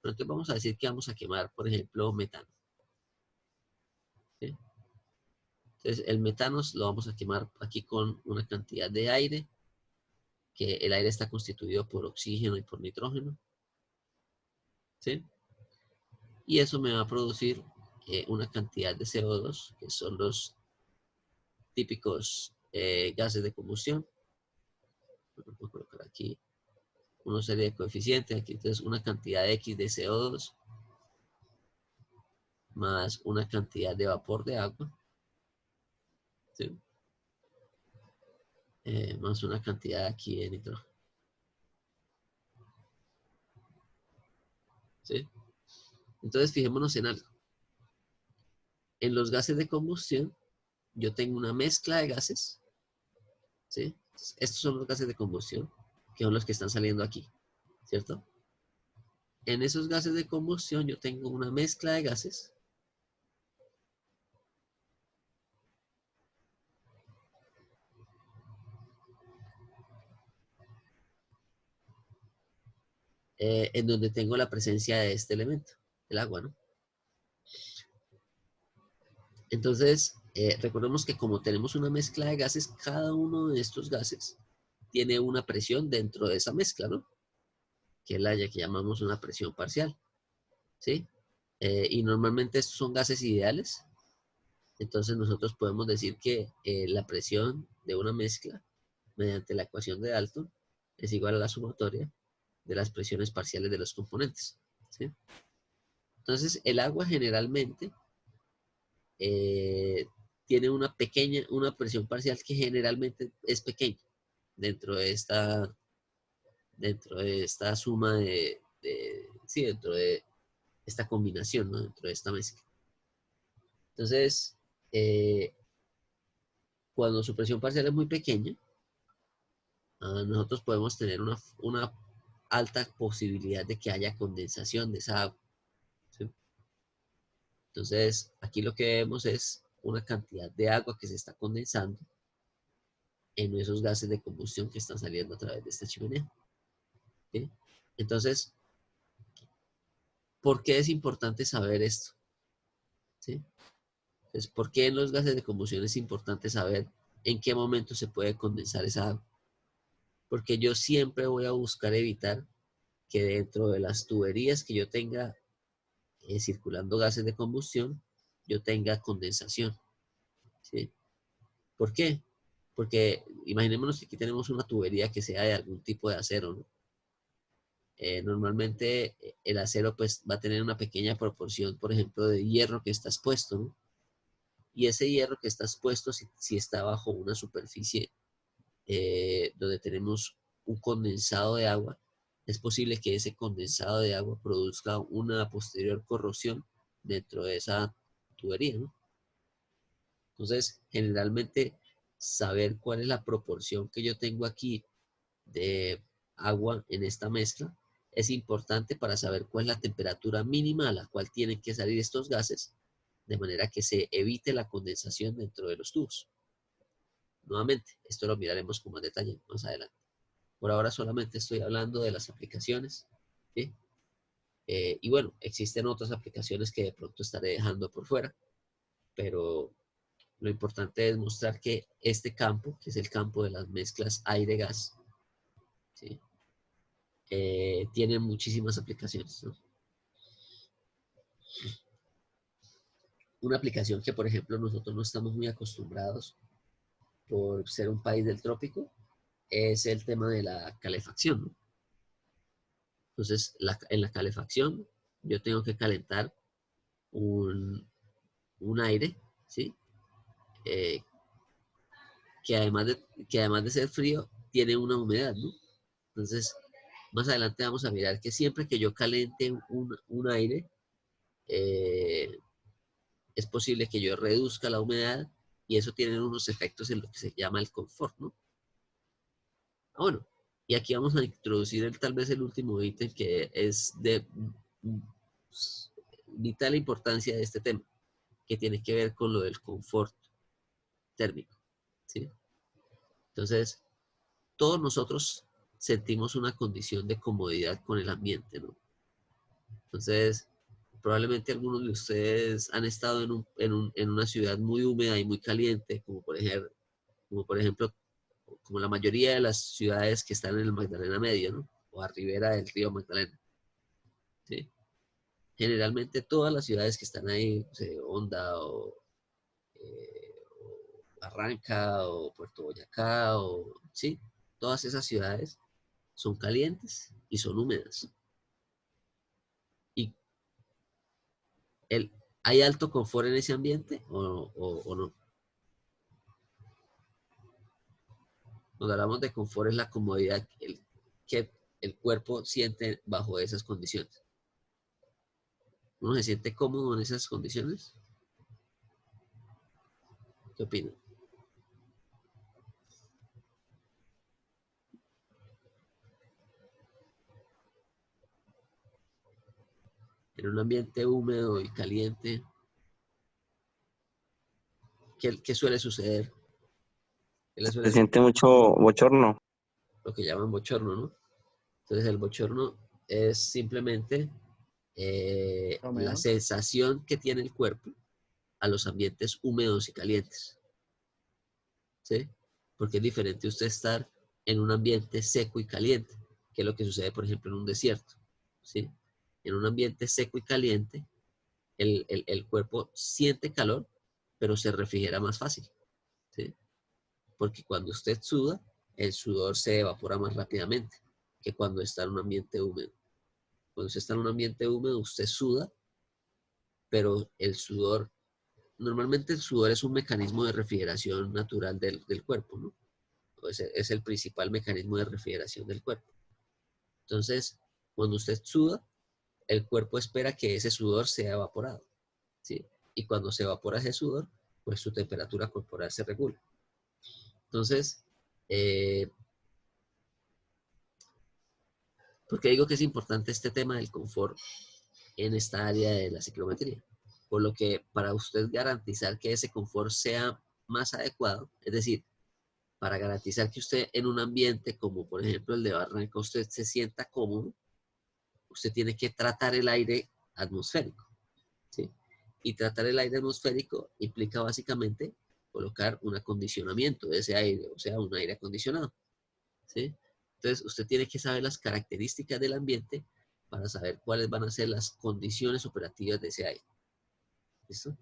Pero entonces vamos a decir que vamos a quemar, por ejemplo, metano, ¿sí? Entonces el metano lo vamos a quemar aquí con una cantidad de aire, que el aire está constituido por oxígeno y por nitrógeno, ¿sí? Y eso me va a producir una cantidad de CO2, que son los típicos gases de combustión. Voy a colocar aquí una serie de coeficientes, aquí entonces una cantidad de X de CO2 más una cantidad de vapor de agua, ¿sí? Más una cantidad aquí de nitrógeno, ¿sí? Entonces fijémonos en algo. En los gases de combustión yo tengo una mezcla de gases, ¿sí? Estos son los gases de combustión, que son los que están saliendo aquí, ¿cierto? En esos gases de combustión yo tengo una mezcla de gases en donde tengo la presencia de este elemento, el agua, ¿no? Entonces, recordemos que como tenemos una mezcla de gases, cada uno de estos gases tiene una presión dentro de esa mezcla, ¿no? Que es la que llamamos una presión parcial. ¿sí? Y normalmente estos son gases ideales. Entonces nosotros podemos decir que la presión de una mezcla mediante la ecuación de Dalton es igual a la sumatoria de las presiones parciales de los componentes, ¿sí? Entonces el agua generalmente tiene una presión parcial que generalmente es pequeña dentro de esta suma sí, dentro de esta combinación, ¿no? Dentro de esta mezcla. Entonces, cuando su presión parcial es muy pequeña, nosotros podemos tener una alta posibilidad de que haya condensación de esa agua, ¿sí? Entonces, aquí lo que vemos es una cantidad de agua que se está condensando en esos gases de combustión que están saliendo a través de esta chimenea, ¿sí? Entonces, ¿por qué es importante saber esto? ¿Sí? Entonces, ¿por qué en los gases de combustión es importante saber en qué momento se puede condensar esa agua? Porque yo siempre voy a buscar evitar que dentro de las tuberías que yo tenga circulando gases de combustión, yo tenga condensación, ¿sí? ¿Por qué? Porque imaginémonos que aquí tenemos una tubería que sea de algún tipo de acero, ¿no? Normalmente el acero pues va a tener una pequeña proporción, por ejemplo, de hierro que está expuesto, ¿no? Y ese hierro que está expuesto, si está bajo una superficie donde tenemos un condensado de agua, es posible que ese condensado de agua produzca una posterior corrosión dentro de esa tubería, ¿no? Entonces, generalmente, saber cuál es la proporción que yo tengo aquí de agua en esta mezcla es importante para saber cuál es la temperatura mínima a la cual tienen que salir estos gases, de manera que se evite la condensación dentro de los tubos. Nuevamente, esto lo miraremos con más detalle más adelante. Por ahora solamente estoy hablando de las aplicaciones, ¿sí? Y bueno, existen otras aplicaciones que de pronto estaré dejando por fuera, pero lo importante es mostrar que este campo, que es el campo de las mezclas aire-gas, ¿sí? Tiene muchísimas aplicaciones, ¿no? Una aplicación que, por ejemplo, nosotros no estamos muy acostumbrados por ser un país del trópico es el tema de la calefacción, ¿no? Entonces, en la calefacción yo tengo que calentar un aire, ¿sí? Eh, que además de ser frío, tiene una humedad, ¿no? Entonces, más adelante vamos a mirar que siempre que yo caliente un aire, eh, es posible que yo reduzca la humedad y eso tiene unos efectos en lo que se llama el confort, ¿no? Bueno, y aquí vamos a introducir tal vez el último ítem que es de vital importancia de este tema, que tiene que ver con lo del confort térmico, ¿sí? Entonces, todos nosotros sentimos una condición de comodidad con el ambiente, ¿no? Entonces, probablemente algunos de ustedes han estado en una ciudad muy húmeda y muy caliente, como por ejemplo, como la mayoría de las ciudades que están en el Magdalena Medio, ¿no? O a ribera del río Magdalena, ¿sí? Generalmente todas las ciudades que están ahí, no sé, Honda o Barranca o Puerto Boyacá, ¿sí? Todas esas ciudades son calientes y son húmedas. Y el, ¿hay alto confort en ese ambiente o no? Cuando hablamos de confort es la comodidad que el cuerpo siente bajo esas condiciones. ¿Uno se siente cómodo en esas condiciones? ¿Qué opinan? En un ambiente húmedo y caliente, ¿qué suele suceder? ¿Qué le suele Se suceder? siente mucho bochorno. Lo que llaman bochorno, ¿no? Entonces el bochorno es simplemente la Romeo. sensación que tiene el cuerpo a los ambientes húmedos y calientes, ¿sí? Porque es diferente usted estar en un ambiente seco y caliente, que es lo que sucede, por ejemplo, en un desierto, ¿sí? en un ambiente seco y caliente, el cuerpo siente calor, pero se refrigera más fácil, ¿sí? Porque cuando usted suda, el sudor se evapora más rápidamente que cuando está en un ambiente húmedo. Cuando usted está en un ambiente húmedo, usted suda, pero el sudor, normalmente el sudor es un mecanismo de refrigeración natural del cuerpo, ¿no? Pues es el principal mecanismo de refrigeración del cuerpo. Entonces, cuando usted suda, el cuerpo espera que ese sudor sea evaporado, ¿sí? Y cuando se evapora ese sudor, pues su temperatura corporal se regula. Entonces, ¿por qué digo que es importante este tema del confort en esta área de la ciclometría? Por lo que para usted garantizar que ese confort sea más adecuado, es decir, para garantizar que usted en un ambiente como por ejemplo el de Barranca, usted se sienta cómodo, usted tiene que tratar el aire atmosférico, ¿sí? Y tratar el aire atmosférico implica básicamente colocar un acondicionamiento de ese aire, o sea, un aire acondicionado, ¿sí? Entonces, usted tiene que saber las características del ambiente para saber cuáles van a ser las condiciones operativas de ese aire. ¿Listo?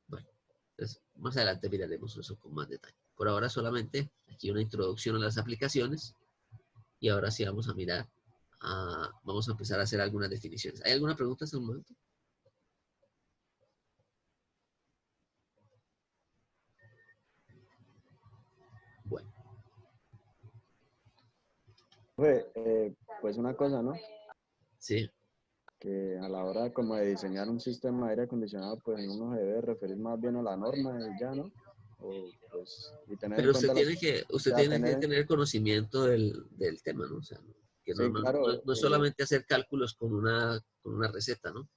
Bueno, entonces, más adelante miraremos eso con más detalle. Por ahora solamente aquí una introducción a las aplicaciones y ahora sí vamos a mirar, vamos a empezar a hacer algunas definiciones. ¿Hay alguna pregunta hasta el momento? Bueno. Pues una cosa, ¿no? Sí. Que a la hora como de diseñar un sistema de aire acondicionado, pues uno se debe referir más bien a la norma y ya, ¿no? O, pues, y tener en Pero cuenta las, o usted sea, tiene que tener conocimiento del tema, ¿no? O sea, que sí, claro, no es solamente hacer cálculos con una receta, ¿no?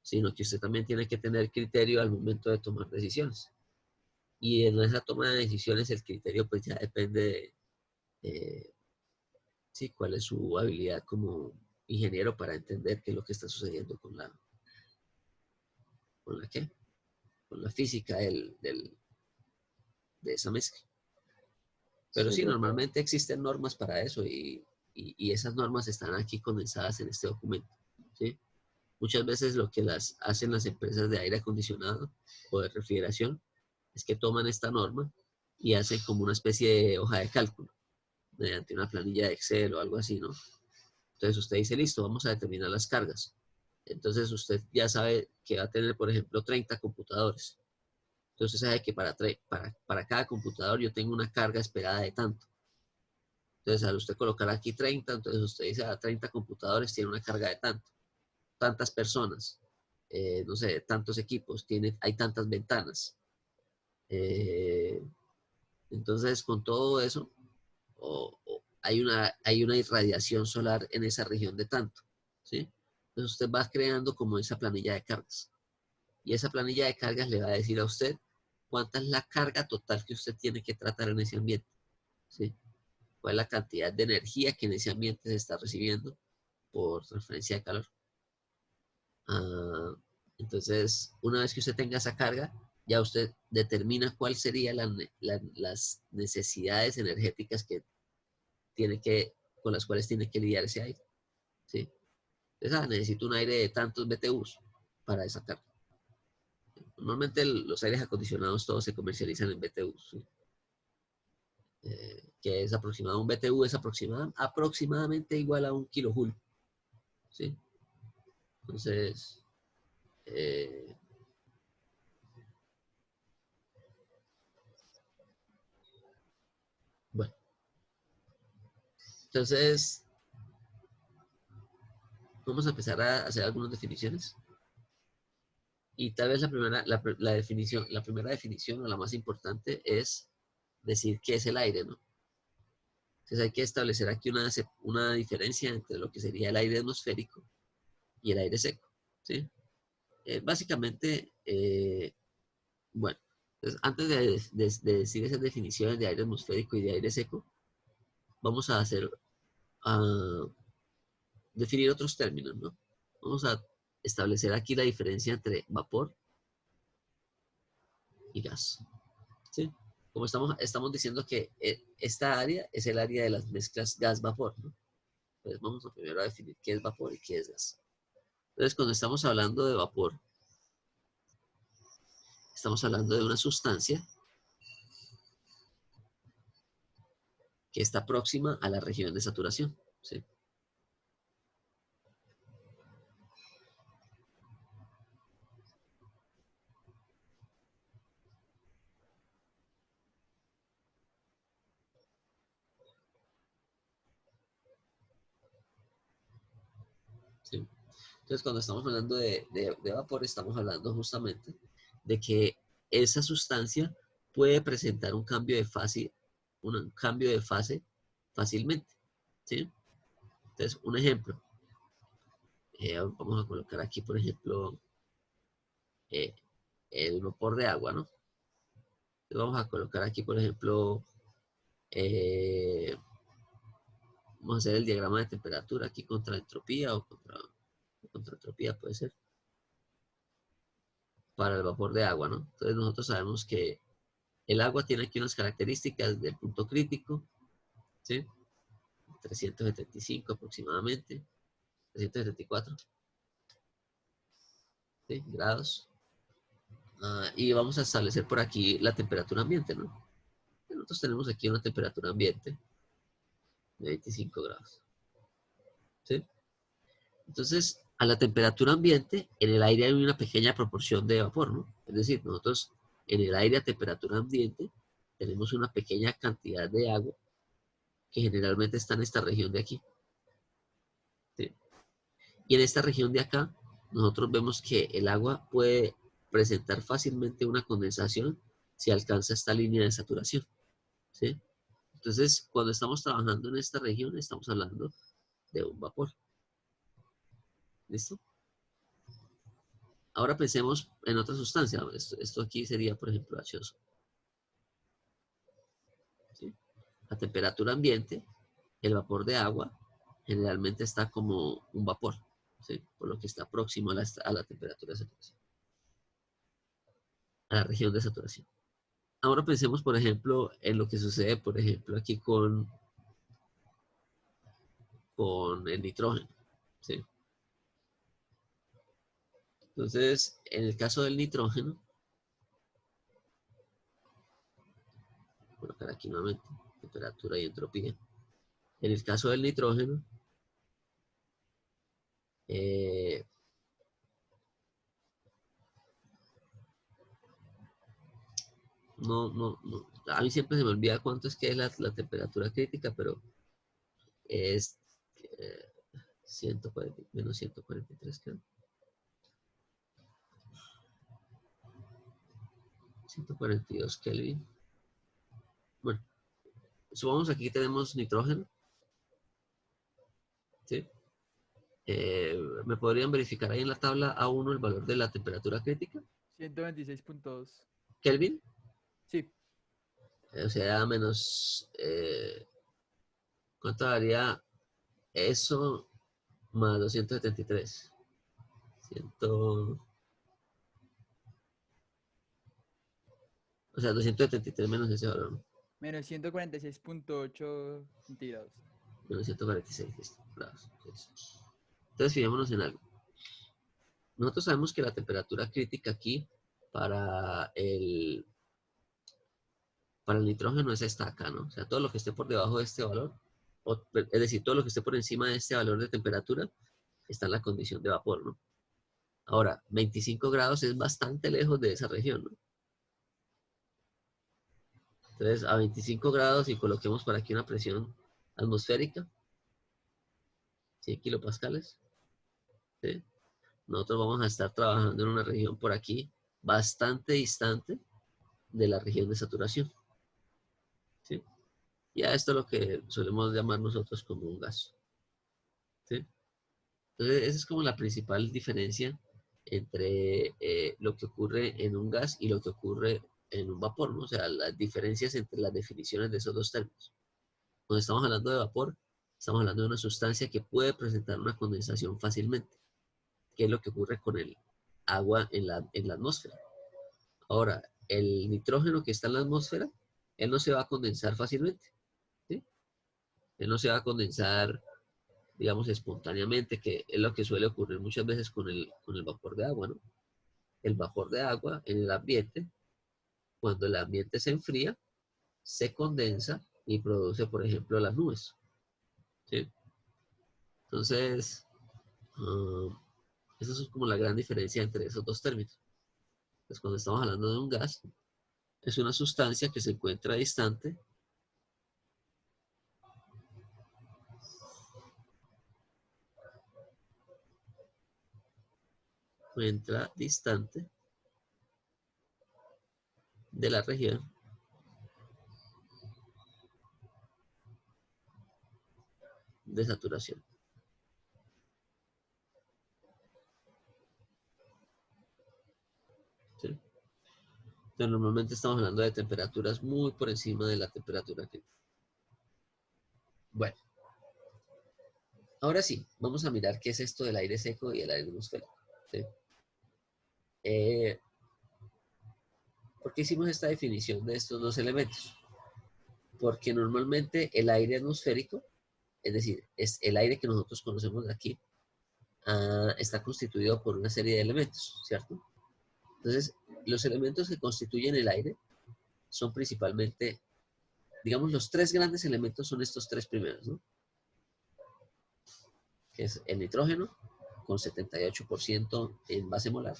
Sino que usted también tiene que tener criterio al momento de tomar decisiones. Y en esa toma de decisiones el criterio pues ya depende de, sí, cuál es su habilidad como ingeniero para entender qué es lo que está sucediendo con la ¿qué? Con la física de esa mezcla. Pero sí, sí, yo, normalmente existen normas para eso y esas normas están aquí condensadas en este documento, ¿sí? Muchas veces lo que hacen las empresas de aire acondicionado o de refrigeración es que toman esta norma y hacen como una especie de hoja de cálculo mediante una planilla de Excel o algo así, ¿no? Entonces usted dice, listo, vamos a determinar las cargas. Entonces usted ya sabe que va a tener, por ejemplo, 30 computadores. Entonces usted sabe que para cada computador yo tengo una carga esperada de tanto. Entonces al usted colocar aquí 30, entonces usted dice, 30 computadores tiene una carga de tanto. Tantas personas, no sé, tantos equipos, hay tantas ventanas. Eh, entonces con todo eso, hay una irradiación solar en esa región de tanto, ¿sí? Entonces usted va creando como esa planilla de cargas. Y esa planilla de cargas le va a decir a usted cuánta es la carga total que usted tiene que tratar en ese ambiente, ¿sí? Cuál es la cantidad de energía que en ese ambiente se está recibiendo por transferencia de calor. Entonces, una vez que usted tenga esa carga, ya usted determina cuál serían las necesidades energéticas que con las cuales tiene que lidiar ese aire, ¿sí? Entonces, necesito un aire de tantos BTUs para esa carga. Normalmente los aires acondicionados todos se comercializan en BTUs, ¿sí? Que es un BTU es aproximadamente igual a un kilojoule, ¿sí? Entonces, eh, bueno, entonces vamos a empezar a hacer algunas definiciones. Y tal vez la primera definición o la más importante es decir qué es el aire, ¿no? Entonces hay que establecer aquí una diferencia entre lo que sería el aire atmosférico y el aire seco, ¿sí? Básicamente, bueno, entonces antes de decir esas definiciones de aire atmosférico y de aire seco, vamos a definir otros términos, ¿no? Vamos a establecer aquí la diferencia entre vapor y gas, ¿sí? Como estamos diciendo que esta área es el área de las mezclas gas-vapor, ¿no? Pues vamos a primero a definir qué es vapor y qué es gas. Entonces, cuando estamos hablando de vapor, estamos hablando de una sustancia que está próxima a la región de saturación, ¿sí? ¿Sí? Entonces, cuando estamos hablando de vapor, estamos hablando justamente de que esa sustancia puede presentar un cambio de fase, fácilmente, ¿sí? Entonces, un ejemplo, vamos a colocar aquí, por ejemplo, eh, el vapor de agua, ¿no? Entonces, vamos a colocar aquí, por ejemplo, eh, vamos a hacer el diagrama de temperatura aquí contra entropía o contra entropía, puede ser, para el vapor de agua, ¿no? Entonces, nosotros sabemos que el agua tiene aquí unas características del punto crítico, ¿sí? 375 aproximadamente, 374, ¿sí? Grados. Y vamos a establecer por aquí la temperatura ambiente, ¿no? Nosotros tenemos aquí una temperatura ambiente de 25 grados, ¿sí? Entonces, a la temperatura ambiente, en el aire hay una pequeña proporción de vapor, ¿no? Es decir, nosotros en el aire a temperatura ambiente tenemos una pequeña cantidad de agua que generalmente está en esta región de aquí, ¿sí? Y en esta región de acá, nosotros vemos que el agua puede presentar fácilmente una condensación si alcanza esta línea de saturación, ¿sí? Entonces, cuando estamos trabajando en esta región, estamos hablando de un vapor. ¿Listo? Ahora pensemos en otra sustancia. Esto aquí sería, por ejemplo, H2O, ¿sí? A temperatura ambiente, el vapor de agua generalmente está como un vapor, ¿sí? Por lo que está próximo a la temperatura de saturación, a la región de saturación. Ahora pensemos, por ejemplo, en lo que sucede, por ejemplo, aquí con el nitrógeno, ¿sí? Entonces, en el caso del nitrógeno, voy a colocar aquí nuevamente temperatura y entropía. En el caso del nitrógeno, eh, a mí siempre se me olvida cuánto es que es la temperatura crítica, pero es 140, menos 143, creo. 142 Kelvin. Bueno, supongamos que aquí tenemos nitrógeno, ¿sí? ¿Me podrían verificar ahí en la tabla A1 el valor de la temperatura crítica? 126.2. Kelvin, Sí, o sea, menos, ¿cuánto daría eso más 273? 100, o sea, 273 menos ese valor, ¿no? menos 146.8 centígrados. Menos 146 grados. Entonces, fijémonos en algo. Nosotros sabemos que la temperatura crítica aquí para el nitrógeno es esta acá, ¿no? O sea, todo lo que esté por debajo de este valor, es decir, todo lo que esté por encima de este valor de temperatura, está en la condición de vapor, ¿no? Ahora, 25 grados es bastante lejos de esa región, ¿no? Entonces, a 25 grados, y coloquemos por aquí una presión atmosférica, 100 kilopascales, ¿sí? Nosotros vamos a estar trabajando en una región por aquí bastante distante de la región de saturación, ¿sí? Y a esto es lo que solemos llamar nosotros como un gas, ¿sí? Entonces, esa es como la principal diferencia entre lo que ocurre en un gas y lo que ocurre en un vapor, ¿no? O sea, las diferencias entre las definiciones de esos dos términos. Cuando estamos hablando de vapor, estamos hablando de una sustancia que puede presentar una condensación fácilmente, que es lo que ocurre con el agua en la atmósfera. Ahora, el nitrógeno que está en la atmósfera, él no se va a condensar fácilmente, ¿sí? Él no se va a condensar digamos, espontáneamente, que es lo que suele ocurrir muchas veces con el vapor de agua, ¿no? El vapor de agua en el ambiente, cuando el ambiente se enfría, se condensa y produce, por ejemplo, las nubes, ¿sí? Entonces, esa es como la gran diferencia entre esos dos términos. Pues cuando estamos hablando de un gas, es una sustancia que se encuentra distante de la región de saturación. ¿Sí? Entonces, normalmente estamos hablando de temperaturas muy por encima de la temperatura que... Bueno, ahora sí, vamos a mirar qué es esto del aire seco y el aire atmosférico. ¿Sí? ¿Por qué hicimos esta definición de estos dos elementos? Porque normalmente el aire atmosférico, es decir, es el aire que nosotros conocemos de aquí, está constituido por una serie de elementos, ¿cierto? Entonces, los elementos que constituyen el aire son principalmente, digamos, los tres grandes elementos son estos tres primeros, ¿no? Que es el nitrógeno, con 78% en base molar,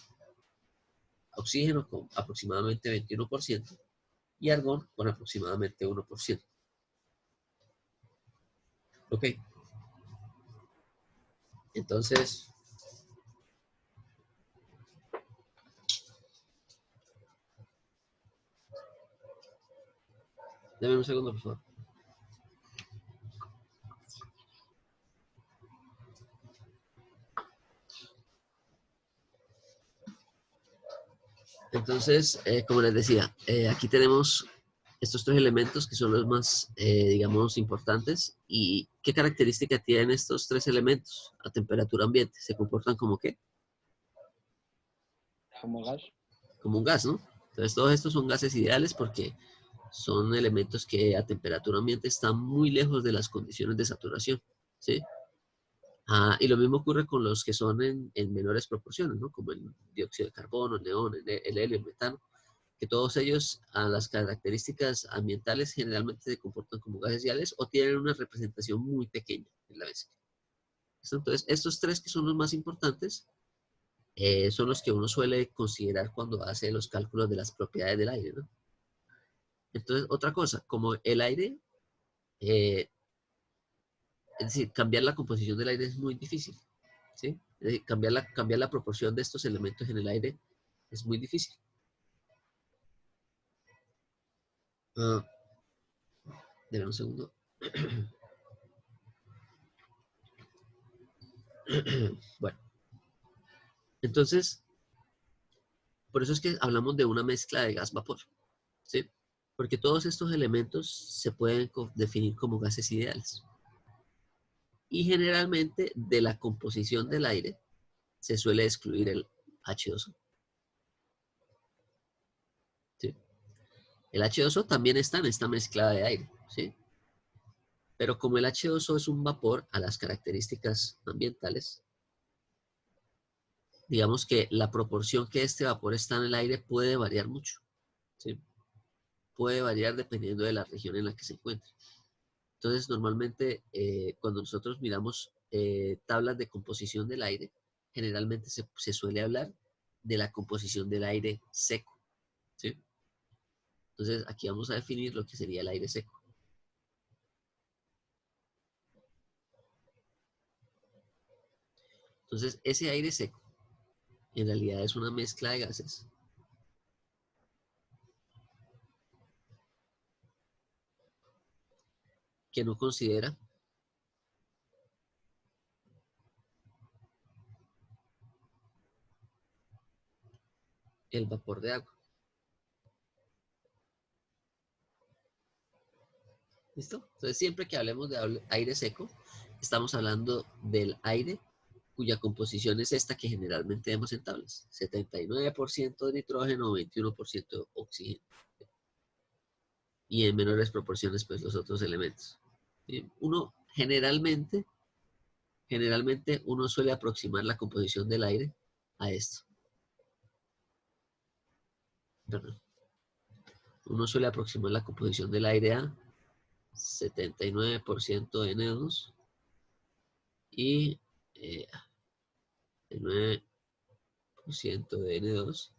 oxígeno con aproximadamente 21% y argón con aproximadamente 1%. ¿Ok? Entonces, dame un segundo, por favor. Entonces, como les decía, aquí tenemos estos tres elementos que son los más, digamos, importantes. ¿Y qué característica tienen estos tres elementos a temperatura ambiente? ¿Se comportan como qué? Como gas. Como un gas, ¿no? Entonces, todos estos son gases ideales porque son elementos que a temperatura ambiente están muy lejos de las condiciones de saturación, ¿sí? Y lo mismo ocurre con los que son en menores proporciones, ¿no? Como el dióxido de carbono, el neón, el helio, el metano, que todos ellos a las características ambientales generalmente se comportan como gases ideales o tienen una representación muy pequeña en la mezcla. Entonces, estos tres que son los más importantes son los que uno suele considerar cuando hace los cálculos de las propiedades del aire, ¿no? Entonces, otra cosa, como el aire, es decir, cambiar la composición del aire es muy difícil, ¿sí? Es decir, cambiar la proporción de estos elementos en el aire es muy difícil. Deme un segundo. Bueno, entonces, por eso es que hablamos de una mezcla de gas-vapor, ¿sí? Porque todos estos elementos se pueden definir como gases ideales. Y generalmente de la composición del aire se suele excluir el H2O. ¿Sí? El H2O también está en esta mezcla de aire, ¿sí? Pero como el H2O es un vapor a las características ambientales, digamos que la proporción que este vapor está en el aire puede variar mucho, ¿sí? Puede variar dependiendo de la región en la que se encuentre. Entonces, normalmente, cuando nosotros miramos tablas de composición del aire, generalmente se suele hablar de la composición del aire seco, ¿sí? Entonces, aquí vamos a definir lo que sería el aire seco. Entonces, ese aire seco, en realidad es una mezcla de gases que no considera el vapor de agua. ¿Listo? Entonces, siempre que hablemos de aire seco, estamos hablando del aire cuya composición es esta que generalmente vemos en tablas. 79% de nitrógeno, 21% de oxígeno. Y en menores proporciones, pues, los otros elementos. ¿Sí? Uno generalmente generalmente uno suele aproximar la composición del aire a esto. Perdón. Uno suele aproximar la composición del aire a 79% de N2 y el 9% de N2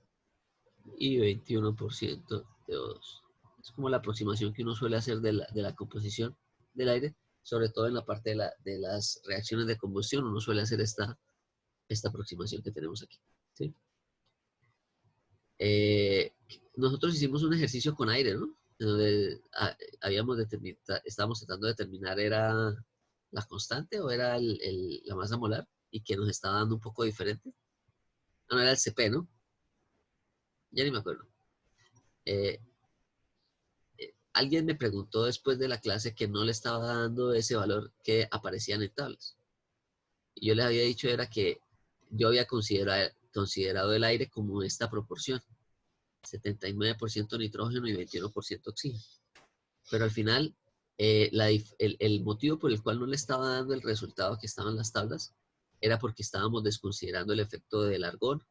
y 21% de O2. Es como la aproximación que uno suele hacer de la composición del aire, sobre todo en la parte de las reacciones de combustión. Uno suele hacer esta aproximación que tenemos aquí, ¿sí? Nosotros hicimos un ejercicio con aire, ¿no? En donde estábamos tratando de determinar era la constante o era la masa molar y que nos estaba dando un poco diferente. No, era el CP, ¿no? Ya ni me acuerdo. Alguien me preguntó después de la clase que no le estaba dando ese valor que aparecían en tablas. Y yo les había dicho era que yo había considerado el aire como esta proporción. 79% nitrógeno y 21% oxígeno. Pero al final, el motivo por el cual no le estaba dando el resultado que estaba en las tablas era porque estábamos desconsiderando el efecto del argón,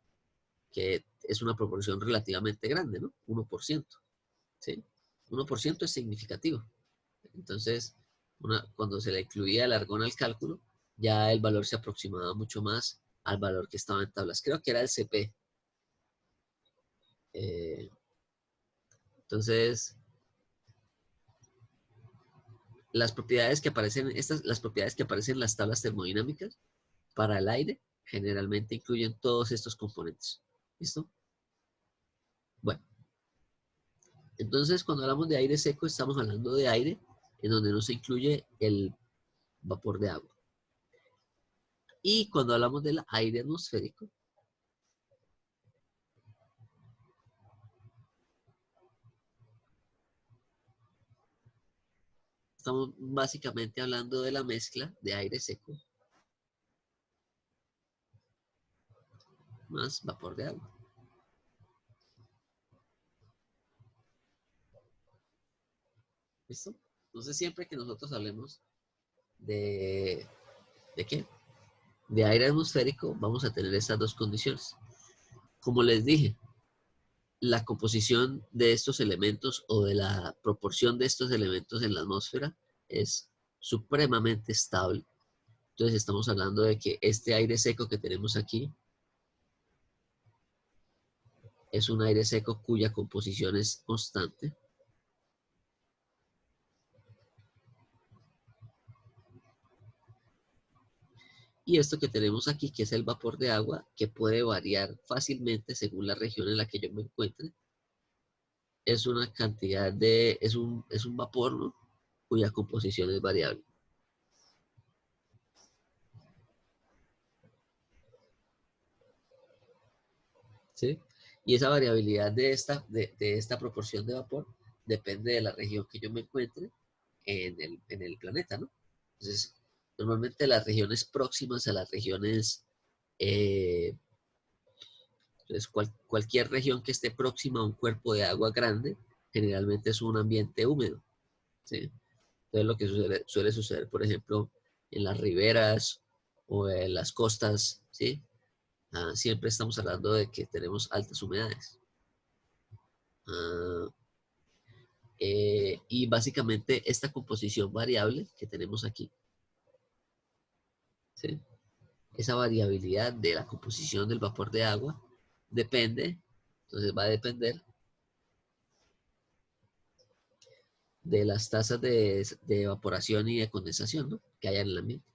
que es una proporción relativamente grande, ¿no? 1%. ¿Sí? 1% es significativo. Entonces, cuando se le incluía el argón al cálculo, ya el valor se aproximaba mucho más al valor que estaba en tablas. Creo que era el CP. Entonces, las propiedades que aparecen en las tablas termodinámicas para el aire generalmente incluyen todos estos componentes. ¿Listo? Bueno, entonces cuando hablamos de aire seco estamos hablando de aire en donde no se incluye el vapor de agua. Y cuando hablamos del aire atmosférico, estamos básicamente hablando de la mezcla de aire seco más vapor de agua. ¿Listo? Entonces siempre que nosotros hablemos ¿de qué? De aire atmosférico, vamos a tener estas dos condiciones. Como les dije, la composición de estos elementos o de la proporción de estos elementos en la atmósfera es supremamente estable. Entonces estamos hablando de que este aire seco que tenemos aquí es un aire seco cuya composición es constante. Y esto que tenemos aquí, que es el vapor de agua, que puede variar fácilmente según la región en la que yo me encuentre, es una cantidad es un vapor, ¿no? Cuya composición es variable. ¿Sí? Y esa variabilidad de esta proporción de vapor depende de la región que yo me encuentre en el planeta, ¿no? Entonces, normalmente las regiones próximas a las regiones, entonces cualquier región que esté próxima a un cuerpo de agua grande, generalmente es un ambiente húmedo, ¿sí? Entonces lo que suele suceder, por ejemplo, en las riberas o en las costas, ¿sí? Siempre estamos hablando de que tenemos altas humedades. Y básicamente esta composición variable que tenemos aquí, ¿sí? Esa variabilidad de la composición del vapor de agua entonces va a depender de las tasas de evaporación y de condensación, ¿no? Que haya en el ambiente.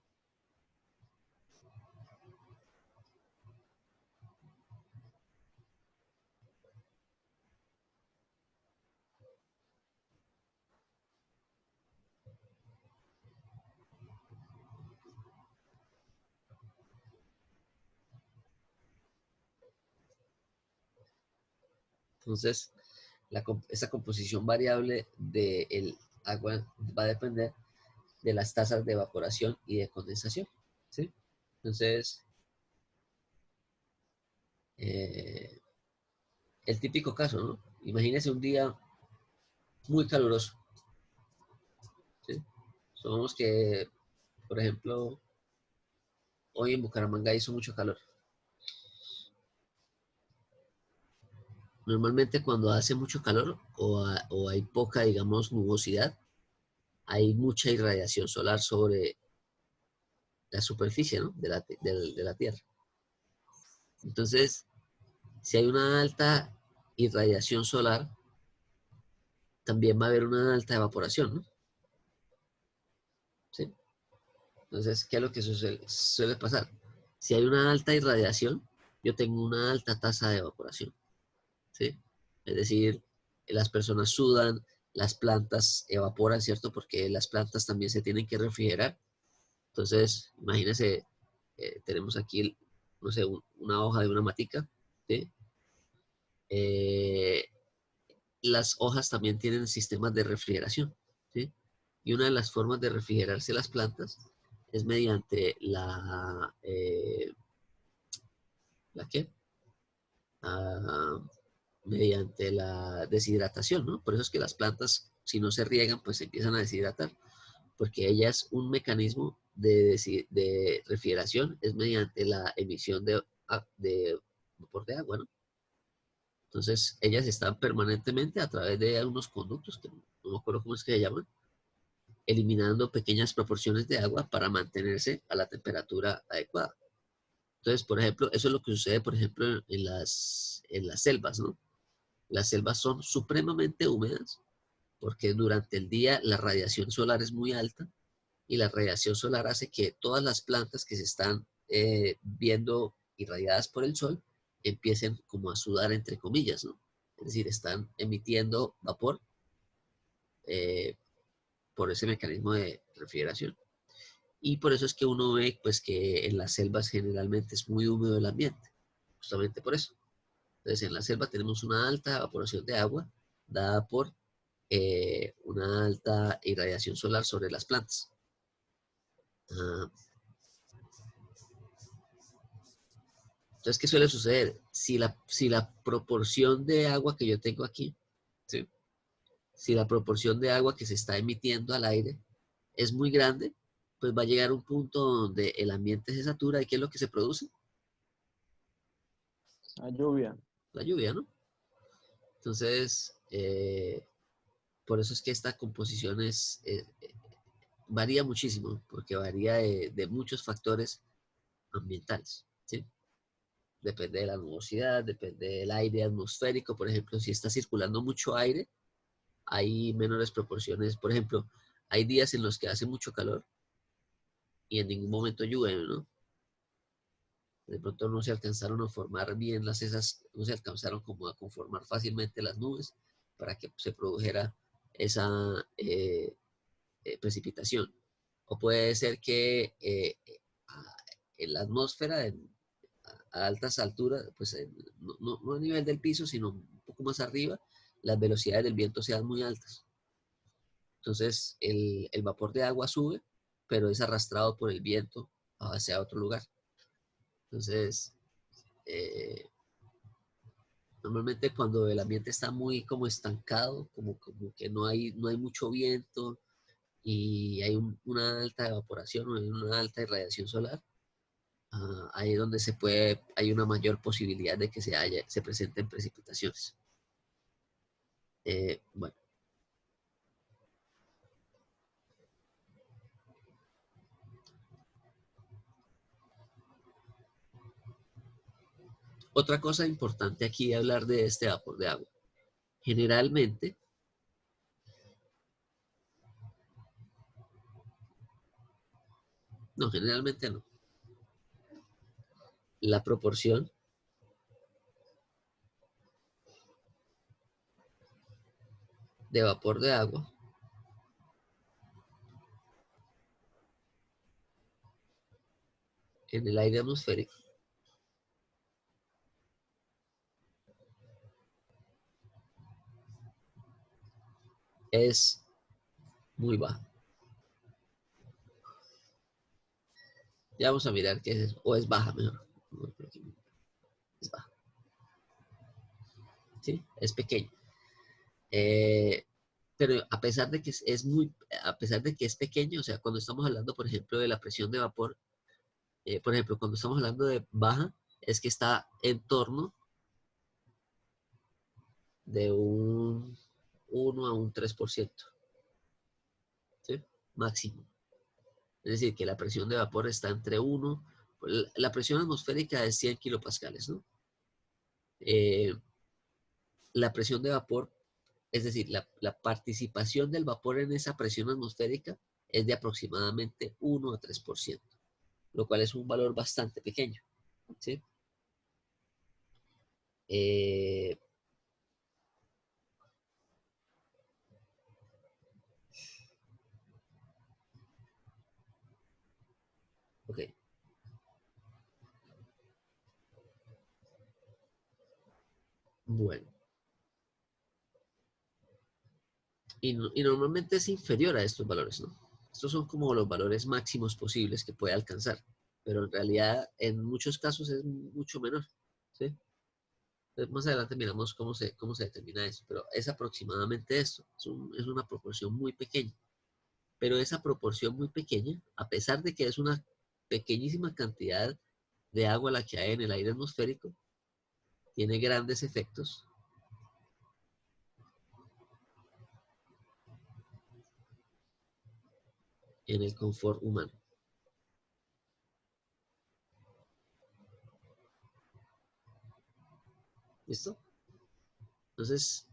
Entonces, esa composición variable del agua va a depender de las tasas de evaporación y de condensación, ¿sí? Entonces, el típico caso, ¿no? Imagínese un día muy caluroso, ¿sí? Supongamos que, por ejemplo, hoy en Bucaramanga hizo mucho calor. Normalmente cuando hace mucho calor o hay poca, digamos, nubosidad, hay mucha irradiación solar sobre la superficie, ¿no? de la Tierra. Entonces, si hay una alta irradiación solar, también va a haber una alta evaporación, ¿no? ¿Sí? Entonces, ¿qué es lo que suele pasar? Si hay una alta irradiación, yo tengo una alta tasa de evaporación, ¿sí? Es decir, las personas sudan, las plantas evaporan, ¿cierto? Porque las plantas también se tienen que refrigerar. Entonces, imagínense, tenemos aquí, no sé, una hoja de una matica, ¿sí? Las hojas también tienen sistemas de refrigeración, ¿sí? Y una de las formas de refrigerarse las plantas es mediante ¿la qué? Ah, mediante la deshidratación, ¿no? Por eso es que las plantas, si no se riegan, pues se empiezan a deshidratar, porque ellas, un mecanismo de refrigeración es mediante la emisión de vapor de agua, ¿no? Entonces, ellas están permanentemente a través de unos conductos, que no me acuerdo cómo es que se llaman, eliminando pequeñas proporciones de agua para mantenerse a la temperatura adecuada. Entonces, por ejemplo, eso es lo que sucede, por ejemplo, en las selvas, ¿no? Las selvas son supremamente húmedas porque durante el día la radiación solar es muy alta y la radiación solar hace que todas las plantas que se están viendo irradiadas por el sol empiecen como a sudar entre comillas, ¿no? Es decir, están emitiendo vapor eh, por ese mecanismo de refrigeración. Y por eso es que uno ve pues que en las selvas generalmente es muy húmedo el ambiente, justamente por eso. Entonces en la selva tenemos una alta evaporación de agua dada por una alta irradiación solar sobre las plantas. Ah, entonces, ¿qué suele suceder? Si la proporción de agua que yo tengo aquí, ¿sí? Si la proporción de agua que se está emitiendo al aire es muy grande, pues va a llegar un punto donde el ambiente se satura y ¿qué es lo que se produce? La lluvia. La lluvia, ¿no? Entonces, por eso es que esta composición varía muchísimo, porque varía de muchos factores ambientales, ¿sí? Depende de la nubosidad, depende del aire atmosférico. Por ejemplo, si está circulando mucho aire, hay menores proporciones. Por ejemplo, hay días en los que hace mucho calor y en ningún momento llueve, ¿no? De pronto no se alcanzaron a formar bien no se alcanzaron como a conformar fácilmente las nubes para que se produjera esa precipitación. O puede ser que en la atmósfera, a altas alturas, pues no a nivel del piso, sino un poco más arriba, las velocidades del viento sean muy altas. Entonces el vapor de agua sube, pero es arrastrado por el viento hacia otro lugar. Entonces, normalmente cuando el ambiente está muy como estancado, como que no hay mucho viento y hay una alta evaporación o una alta irradiación solar, ahí es donde hay una mayor posibilidad de que se presenten precipitaciones. Bueno, otra cosa importante aquí de hablar de este vapor de agua. Generalmente, generalmente no. La proporción de vapor de agua en el aire atmosférico es muy baja. Ya vamos a mirar qué es eso. O es baja, mejor. Es baja. ¿Sí? Es pequeña. Pero a pesar de que a pesar de que es pequeño, o sea, cuando estamos hablando, por ejemplo, de la presión de vapor, por ejemplo, cuando estamos hablando de baja, es que está en torno de un 1 a un 3%, ¿sí? Máximo. Es decir, que la presión de vapor está entre 1, la presión atmosférica es 100 kilopascales, ¿no? La presión de vapor, es decir, la participación del vapor en esa presión atmosférica es de aproximadamente 1 a 3%, lo cual es un valor bastante pequeño, ¿sí? Ok. Bueno. Y normalmente es inferior a estos valores, ¿no? Estos son como los valores máximos posibles que puede alcanzar, pero en realidad en muchos casos es mucho menor, ¿sí? Entonces, más adelante miramos cómo se determina eso, pero es aproximadamente esto, es una proporción muy pequeña. Pero esa proporción muy pequeña, a pesar de que es una pequeñísima cantidad de agua la que hay en el aire atmosférico, tiene grandes efectos en el confort humano. ¿Listo? Entonces,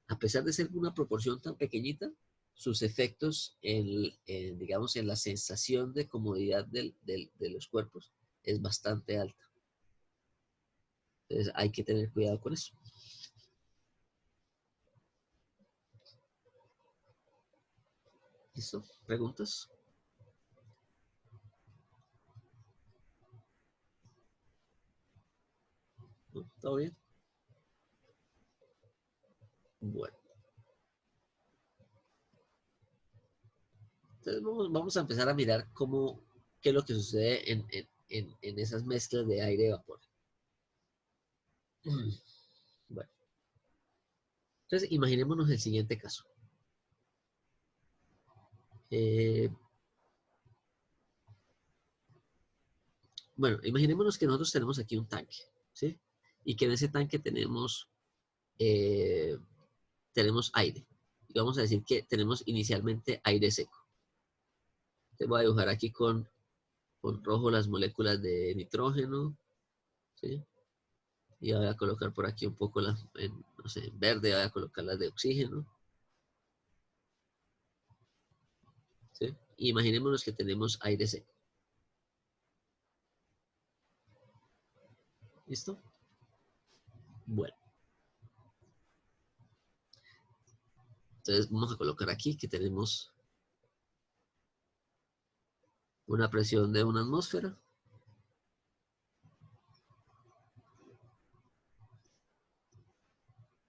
a pesar de ser una proporción tan pequeñita, sus efectos digamos, en la sensación de comodidad de los cuerpos es bastante alta. Entonces, hay que tener cuidado con eso. ¿Listo? ¿Preguntas? ¿No? ¿Todo bien? Bueno. Entonces vamos a empezar a mirar qué es lo que sucede en esas mezclas de aire y vapor. Bueno, entonces imaginémonos el siguiente caso. Bueno, imaginémonos que nosotros tenemos aquí un tanque, ¿sí? Y que en ese tanque tenemos aire. Y vamos a decir que tenemos inicialmente aire seco. Te voy a dibujar aquí con rojo las moléculas de nitrógeno, ¿sí? Y voy a colocar por aquí un poco no sé, en verde voy a colocar las de oxígeno, ¿sí? Y imaginémonos que tenemos aire seco. ¿Listo? Bueno. Entonces vamos a colocar aquí que tenemos una presión de 1 atmósfera.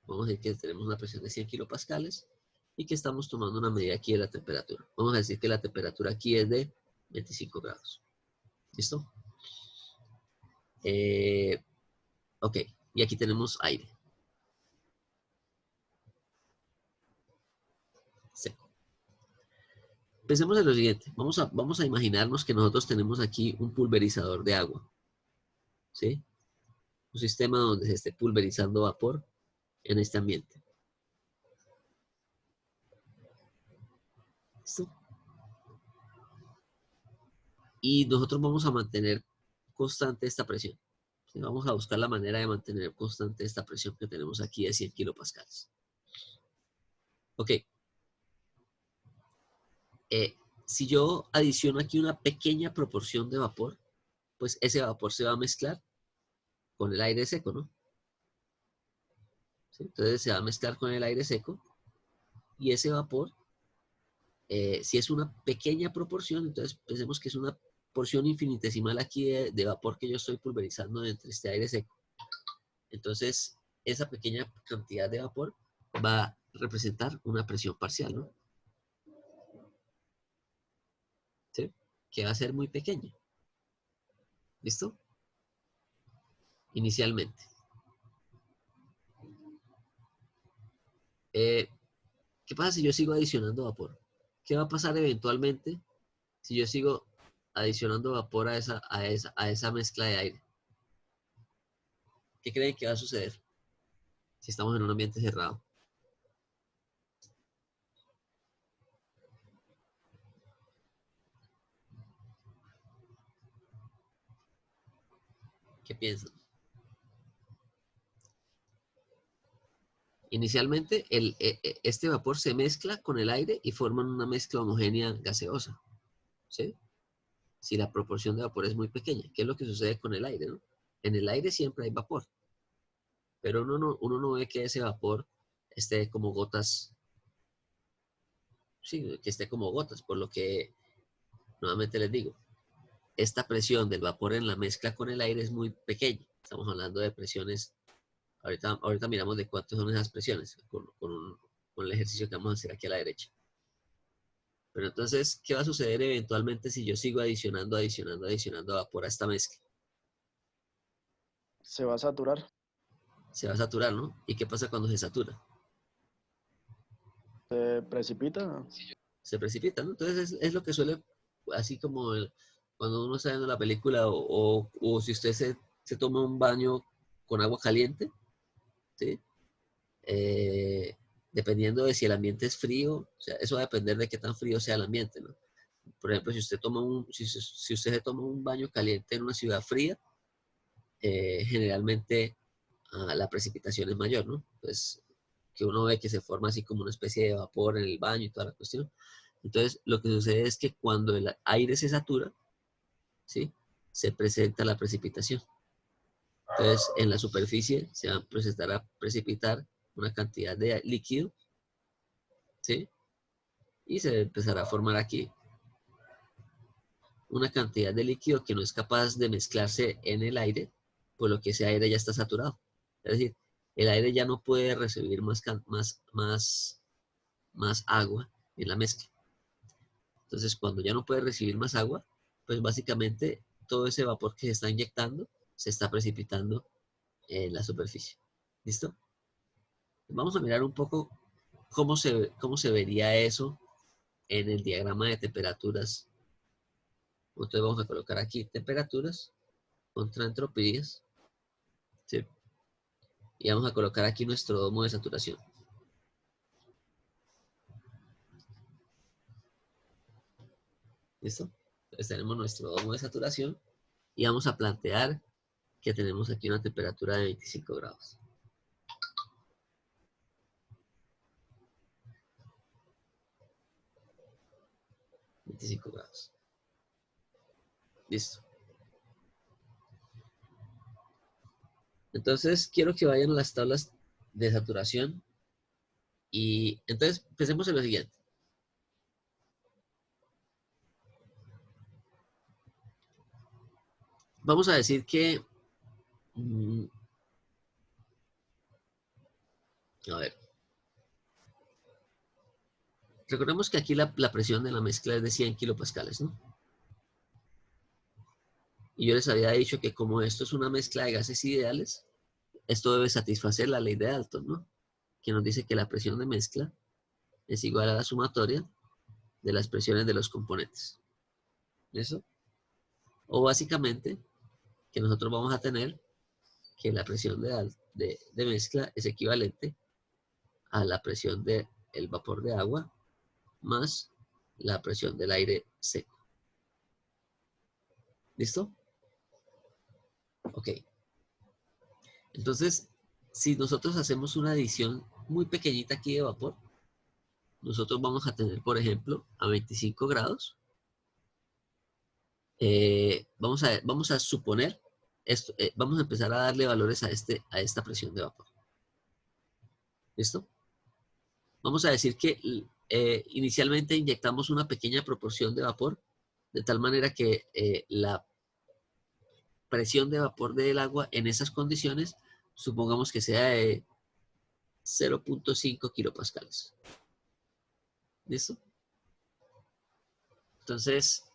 Vamos a decir que tenemos una presión de 100 kilopascales y que estamos tomando una medida aquí de la temperatura. Vamos a decir que la temperatura aquí es de 25 grados. ¿Listo? Ok, y aquí tenemos aire seco. Pensemos en lo siguiente. Vamos a imaginarnos que nosotros tenemos aquí un pulverizador de agua, ¿sí? Un sistema donde se esté pulverizando vapor en este ambiente. ¿Listo? Y nosotros vamos a mantener constante esta presión. ¿Sí? Vamos a buscar la manera de mantener constante esta presión que tenemos aquí de 100 kilopascales. Ok. Si yo adiciono aquí una pequeña proporción de vapor, pues ese vapor se va a mezclar con el aire seco, ¿no? ¿Sí? Entonces se va a mezclar con el aire seco y ese vapor, si es una pequeña proporción, entonces pensemos que es una porción infinitesimal aquí de vapor que yo estoy pulverizando entre este aire seco. Entonces, esa pequeña cantidad de vapor va a representar una presión parcial, ¿no? ¿Sí? Que va a ser muy pequeña. ¿Listo? Inicialmente. ¿Qué pasa si yo sigo adicionando vapor? ¿Qué va a pasar eventualmente si yo sigo adicionando vapor a esa mezcla de aire. ¿Qué creen que va a suceder si estamos en un ambiente cerrado? ¿Qué piensan? Inicialmente, este vapor se mezcla con el aire y forman una mezcla homogénea gaseosa, ¿sí? Si la proporción de vapor es muy pequeña. ¿Qué es lo que sucede con el aire, no? En el aire siempre hay vapor, pero uno no ve que ese vapor esté como gotas, sí, que esté como gotas, por lo que, nuevamente les digo, esta presión del vapor en la mezcla con el aire es muy pequeña. Estamos hablando de presiones, ahorita miramos de cuántas son esas presiones, con el ejercicio que vamos a hacer aquí a la derecha. Pero entonces, ¿qué va a suceder eventualmente si yo sigo adicionando vapor a esta mezcla? Se va a saturar. Se va a saturar, ¿no? ¿Y qué pasa cuando se satura? Se precipita. Se precipita, ¿no? Entonces es lo que suele, así como cuando uno está viendo la película o si usted se toma un baño con agua caliente, ¿sí? Dependiendo de si el ambiente es frío, o sea, eso va a depender de qué tan frío sea el ambiente, ¿no? Por ejemplo, si usted si usted se toma un baño caliente en una ciudad fría, generalmente la precipitación es mayor, ¿no? Pues que uno ve que se forma así como una especie de vapor en el baño y toda la cuestión. Entonces, lo que sucede es que cuando el aire se satura, ¿sí? Se presenta la precipitación. Entonces, en la superficie se va a presentar a precipitar una cantidad de líquido, ¿sí? Y se empezará a formar aquí una cantidad de líquido que no es capaz de mezclarse en el aire, por lo que ese aire ya está saturado. Es decir, el aire ya no puede recibir más agua en la mezcla. Entonces, cuando ya no puede recibir más agua, pues básicamente todo ese vapor que se está inyectando se está precipitando en la superficie. ¿Listo? Vamos a mirar un poco cómo se vería eso en el diagrama de temperaturas. Entonces vamos a colocar aquí temperaturas contra entropías, ¿sí? Y vamos a colocar aquí nuestro domo de saturación. ¿Listo? Entonces tenemos nuestro domo de saturación y vamos a plantear que tenemos aquí una temperatura de 25 grados. 25 grados. Listo. Entonces quiero que vayan a las tablas de saturación y entonces pensemos en lo siguiente. Vamos a decir que a ver, recordemos que aquí la presión de la mezcla es de 100 kilopascales, ¿no? Y yo les había dicho que como esto es una mezcla de gases ideales, esto debe satisfacer la ley de Dalton, ¿no? Que nos dice que la presión de mezcla es igual a la sumatoria de las presiones de los componentes. ¿Eso? O básicamente que nosotros vamos a tener que la presión de mezcla es equivalente a la presión del vapor de agua más la presión del aire seco. ¿Listo? Ok. Entonces, si nosotros hacemos una adición muy pequeñita aquí de vapor, nosotros vamos a tener, por ejemplo, a 25 grados. Vamos a suponer esto, vamos a empezar a darle valores a esta presión de vapor. ¿Listo? Vamos a decir que inicialmente inyectamos una pequeña proporción de vapor, de tal manera que la presión de vapor del agua en esas condiciones, supongamos que sea de 0.5 kilopascales. ¿Listo? Entonces,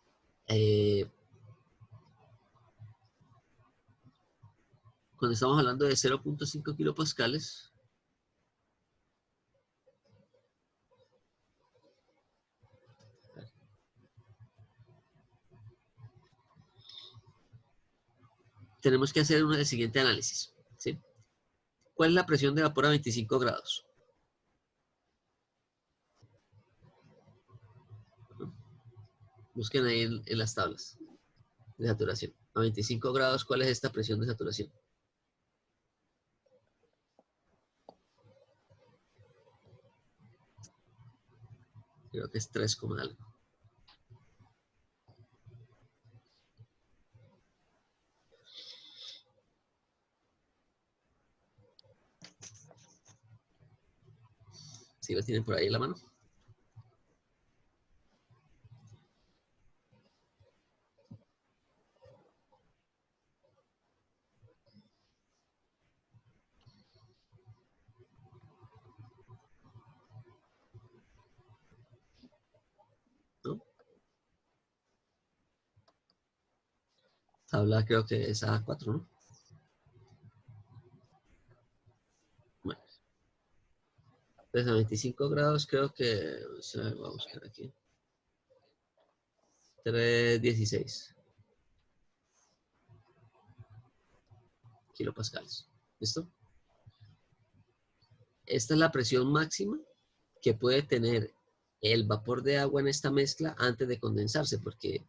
cuando estamos hablando de 0.5 kilopascales, tenemos que hacer el siguiente análisis, ¿sí? ¿Cuál es la presión de vapor a 25 grados? Busquen ahí en las tablas de saturación. A 25 grados, ¿cuál es esta presión de saturación? Creo que es 3, algo. ¿Sí lo tienen por ahí en la mano? ¿No? Tabla creo que es A4, ¿no? Bueno. Entonces a 25 grados creo que... Voy a buscar aquí. 316 kilopascales. ¿Listo? Esta es la presión máxima que puede tener el vapor de agua en esta mezcla antes de condensarse, porque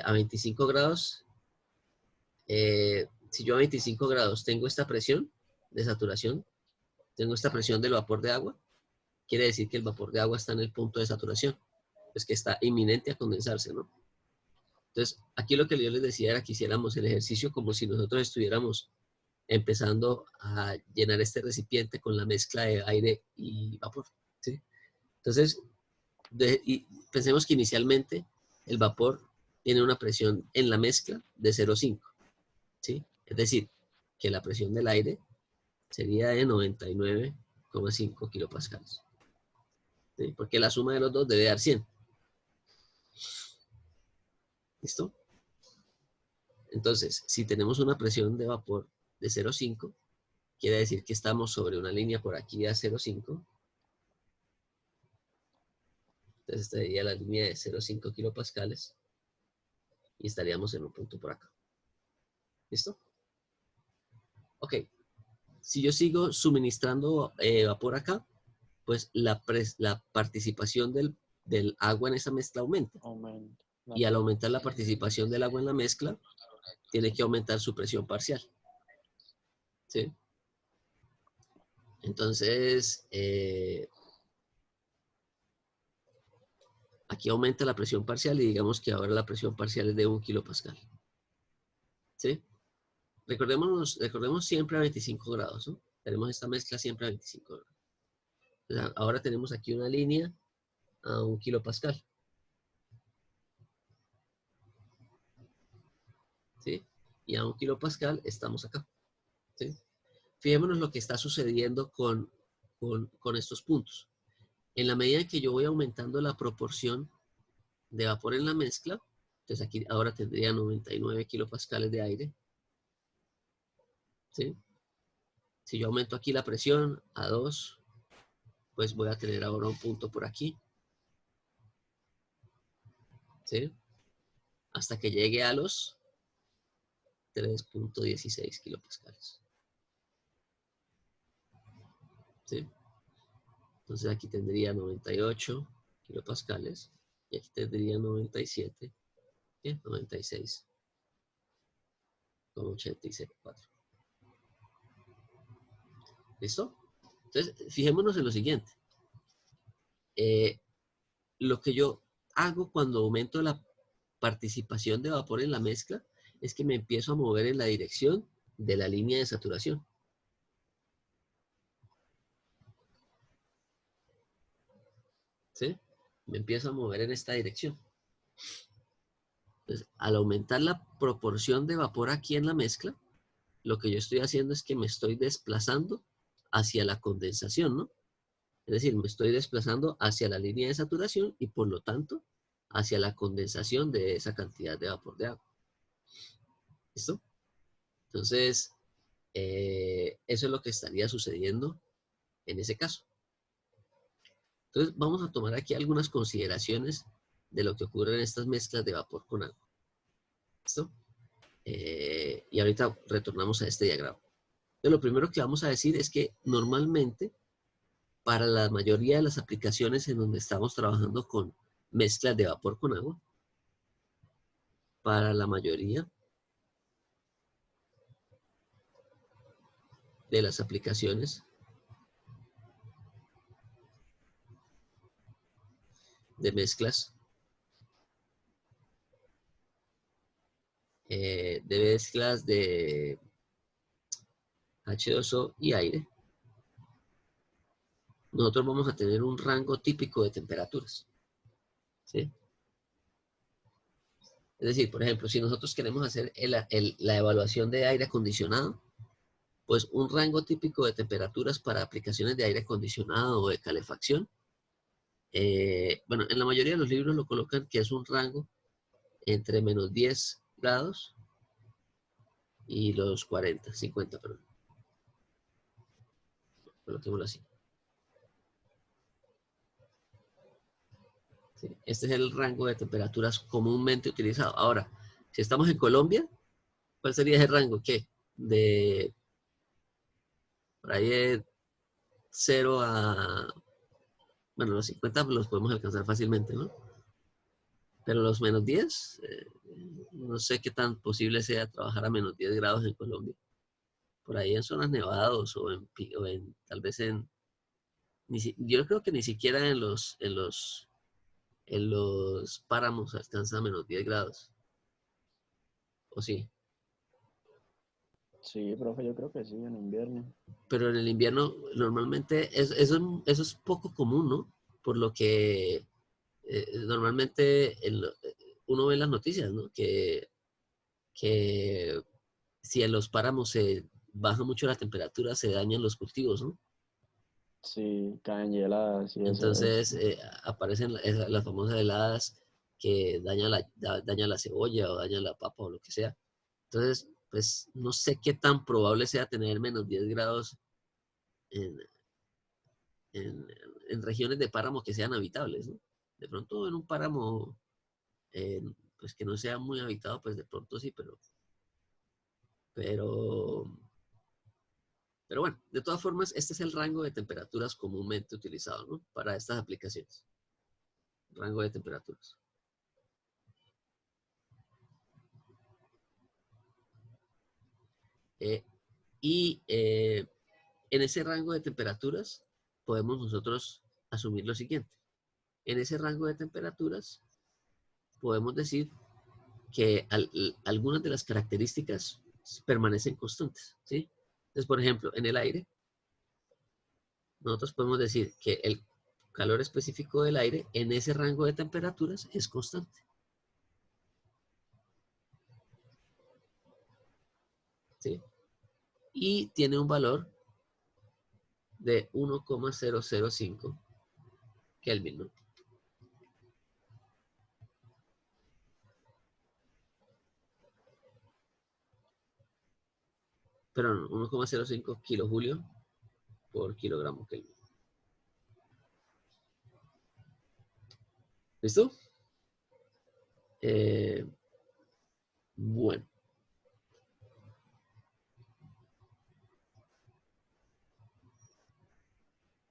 a 25 grados, si yo a 25 grados tengo esta presión de saturación, tengo esta presión del vapor de agua, quiere decir que el vapor de agua está en el punto de saturación, pues que está inminente a condensarse, ¿no? Entonces, aquí lo que yo les decía era que hiciéramos el ejercicio como si nosotros estuviéramos empezando a llenar este recipiente con la mezcla de aire y vapor, ¿sí? Entonces, pensemos que inicialmente el vapor tiene una presión en la mezcla de 0,5, ¿sí? Es decir, que la presión del aire sería de 99,5 kilopascales, ¿sí? Porque la suma de los dos debe dar 100. ¿Listo? Entonces, si tenemos una presión de vapor de 0,5, quiere decir que estamos sobre una línea por aquí a 0,5. Entonces, esta sería la línea de 0,5 kilopascales y estaríamos en un punto por acá. ¿Listo? Ok. Si yo sigo suministrando vapor acá, pues la participación del agua en esa mezcla aumenta. Y al aumentar la participación del agua en la mezcla, tiene que aumentar su presión parcial. ¿Sí? Entonces, aquí aumenta la presión parcial y digamos que ahora la presión parcial es de 1 kilopascal. ¿Sí? Recordemos siempre a 25 grados, ¿no? Tenemos esta mezcla siempre a 25 grados. Entonces, ahora tenemos aquí una línea a 1 kilopascal. ¿Sí? Y a 1 kilopascal estamos acá. ¿Sí? Fijémonos lo que está sucediendo con estos puntos. En la medida en que yo voy aumentando la proporción de vapor en la mezcla, entonces aquí ahora tendría 99 kilopascales de aire. ¿Sí? Si yo aumento aquí la presión a 2, pues voy a tener ahora un punto por aquí. ¿Sí? Hasta que llegue a los 3.16 kilopascales. ¿Sí? Entonces aquí tendría 98 kilopascales y aquí tendría 97, ¿sí? 96,864. ¿Listo? Entonces, fijémonos en lo siguiente. Lo que yo hago cuando aumento la participación de vapor en la mezcla es que me empiezo a mover en la dirección de la línea de saturación. ¿Sí? Me empiezo a mover en esta dirección. Entonces, al aumentar la proporción de vapor aquí en la mezcla, lo que yo estoy haciendo es que me estoy desplazando hacia la condensación, ¿no? Es decir, me estoy desplazando hacia la línea de saturación y por lo tanto hacia la condensación de esa cantidad de vapor de agua. ¿Listo? Entonces, eso es lo que estaría sucediendo en ese caso. Entonces, vamos a tomar aquí algunas consideraciones de lo que ocurre en estas mezclas de vapor con agua. ¿Listo? Y ahorita retornamos a este diagrama. Entonces, lo primero que vamos a decir es que normalmente para la mayoría de las aplicaciones en donde estamos trabajando con mezclas de vapor con agua, para la mayoría de las aplicaciones de mezclas de H2O y aire, nosotros vamos a tener un rango típico de temperaturas, ¿sí? Es decir, por ejemplo, si nosotros queremos hacer la evaluación de aire acondicionado, pues un rango típico de temperaturas para aplicaciones de aire acondicionado o de calefacción, bueno, en la mayoría de los libros lo colocan que es un rango entre menos 10 grados y los 40, 50, perdón. Coloquémoslo así. ¿Sí? Este es el rango de temperaturas comúnmente utilizado. Ahora, si estamos en Colombia, ¿cuál sería ese rango? ¿Qué? De por ahí de 0 a... Bueno, los 50 los podemos alcanzar fácilmente, ¿no? Pero los menos 10, no sé qué tan posible sea trabajar a menos 10 grados en Colombia. Por ahí en zonas nevados o en tal vez en... yo creo que ni siquiera en los páramos alcanza a menos 10 grados. ¿O sí? Sí, profe, yo creo que sí, en invierno. Pero en el invierno normalmente eso es poco común, ¿no? Por lo que normalmente uno ve en las noticias, ¿no? Que si en los páramos se baja mucho la temperatura, se dañan los cultivos, ¿no? Sí, caen heladas y eso es. Entonces aparecen las famosas heladas que daña la cebolla o daña la papa o lo que sea. Entonces, pues no sé qué tan probable sea tener menos 10 grados en, en, en regiones de páramo que sean habitables, ¿no? De pronto en un páramo pues que no sea muy habitado, pues de pronto sí, pero, pero bueno, de todas formas, este es el rango de temperaturas comúnmente utilizado, ¿no? Para estas aplicaciones. Rango de temperaturas. Y en ese rango de temperaturas podemos nosotros asumir lo siguiente. En ese rango de temperaturas podemos decir que algunas de las características permanecen constantes, ¿sí? Entonces, por ejemplo, en el aire, nosotros podemos decir que el calor específico del aire en ese rango de temperaturas es constante, ¿sí? Y tiene un valor de 1,005 Kelvin, ¿no? Perdón, 1,05 kilojulio por kilogramo Kelvin. ¿Listo? Bueno.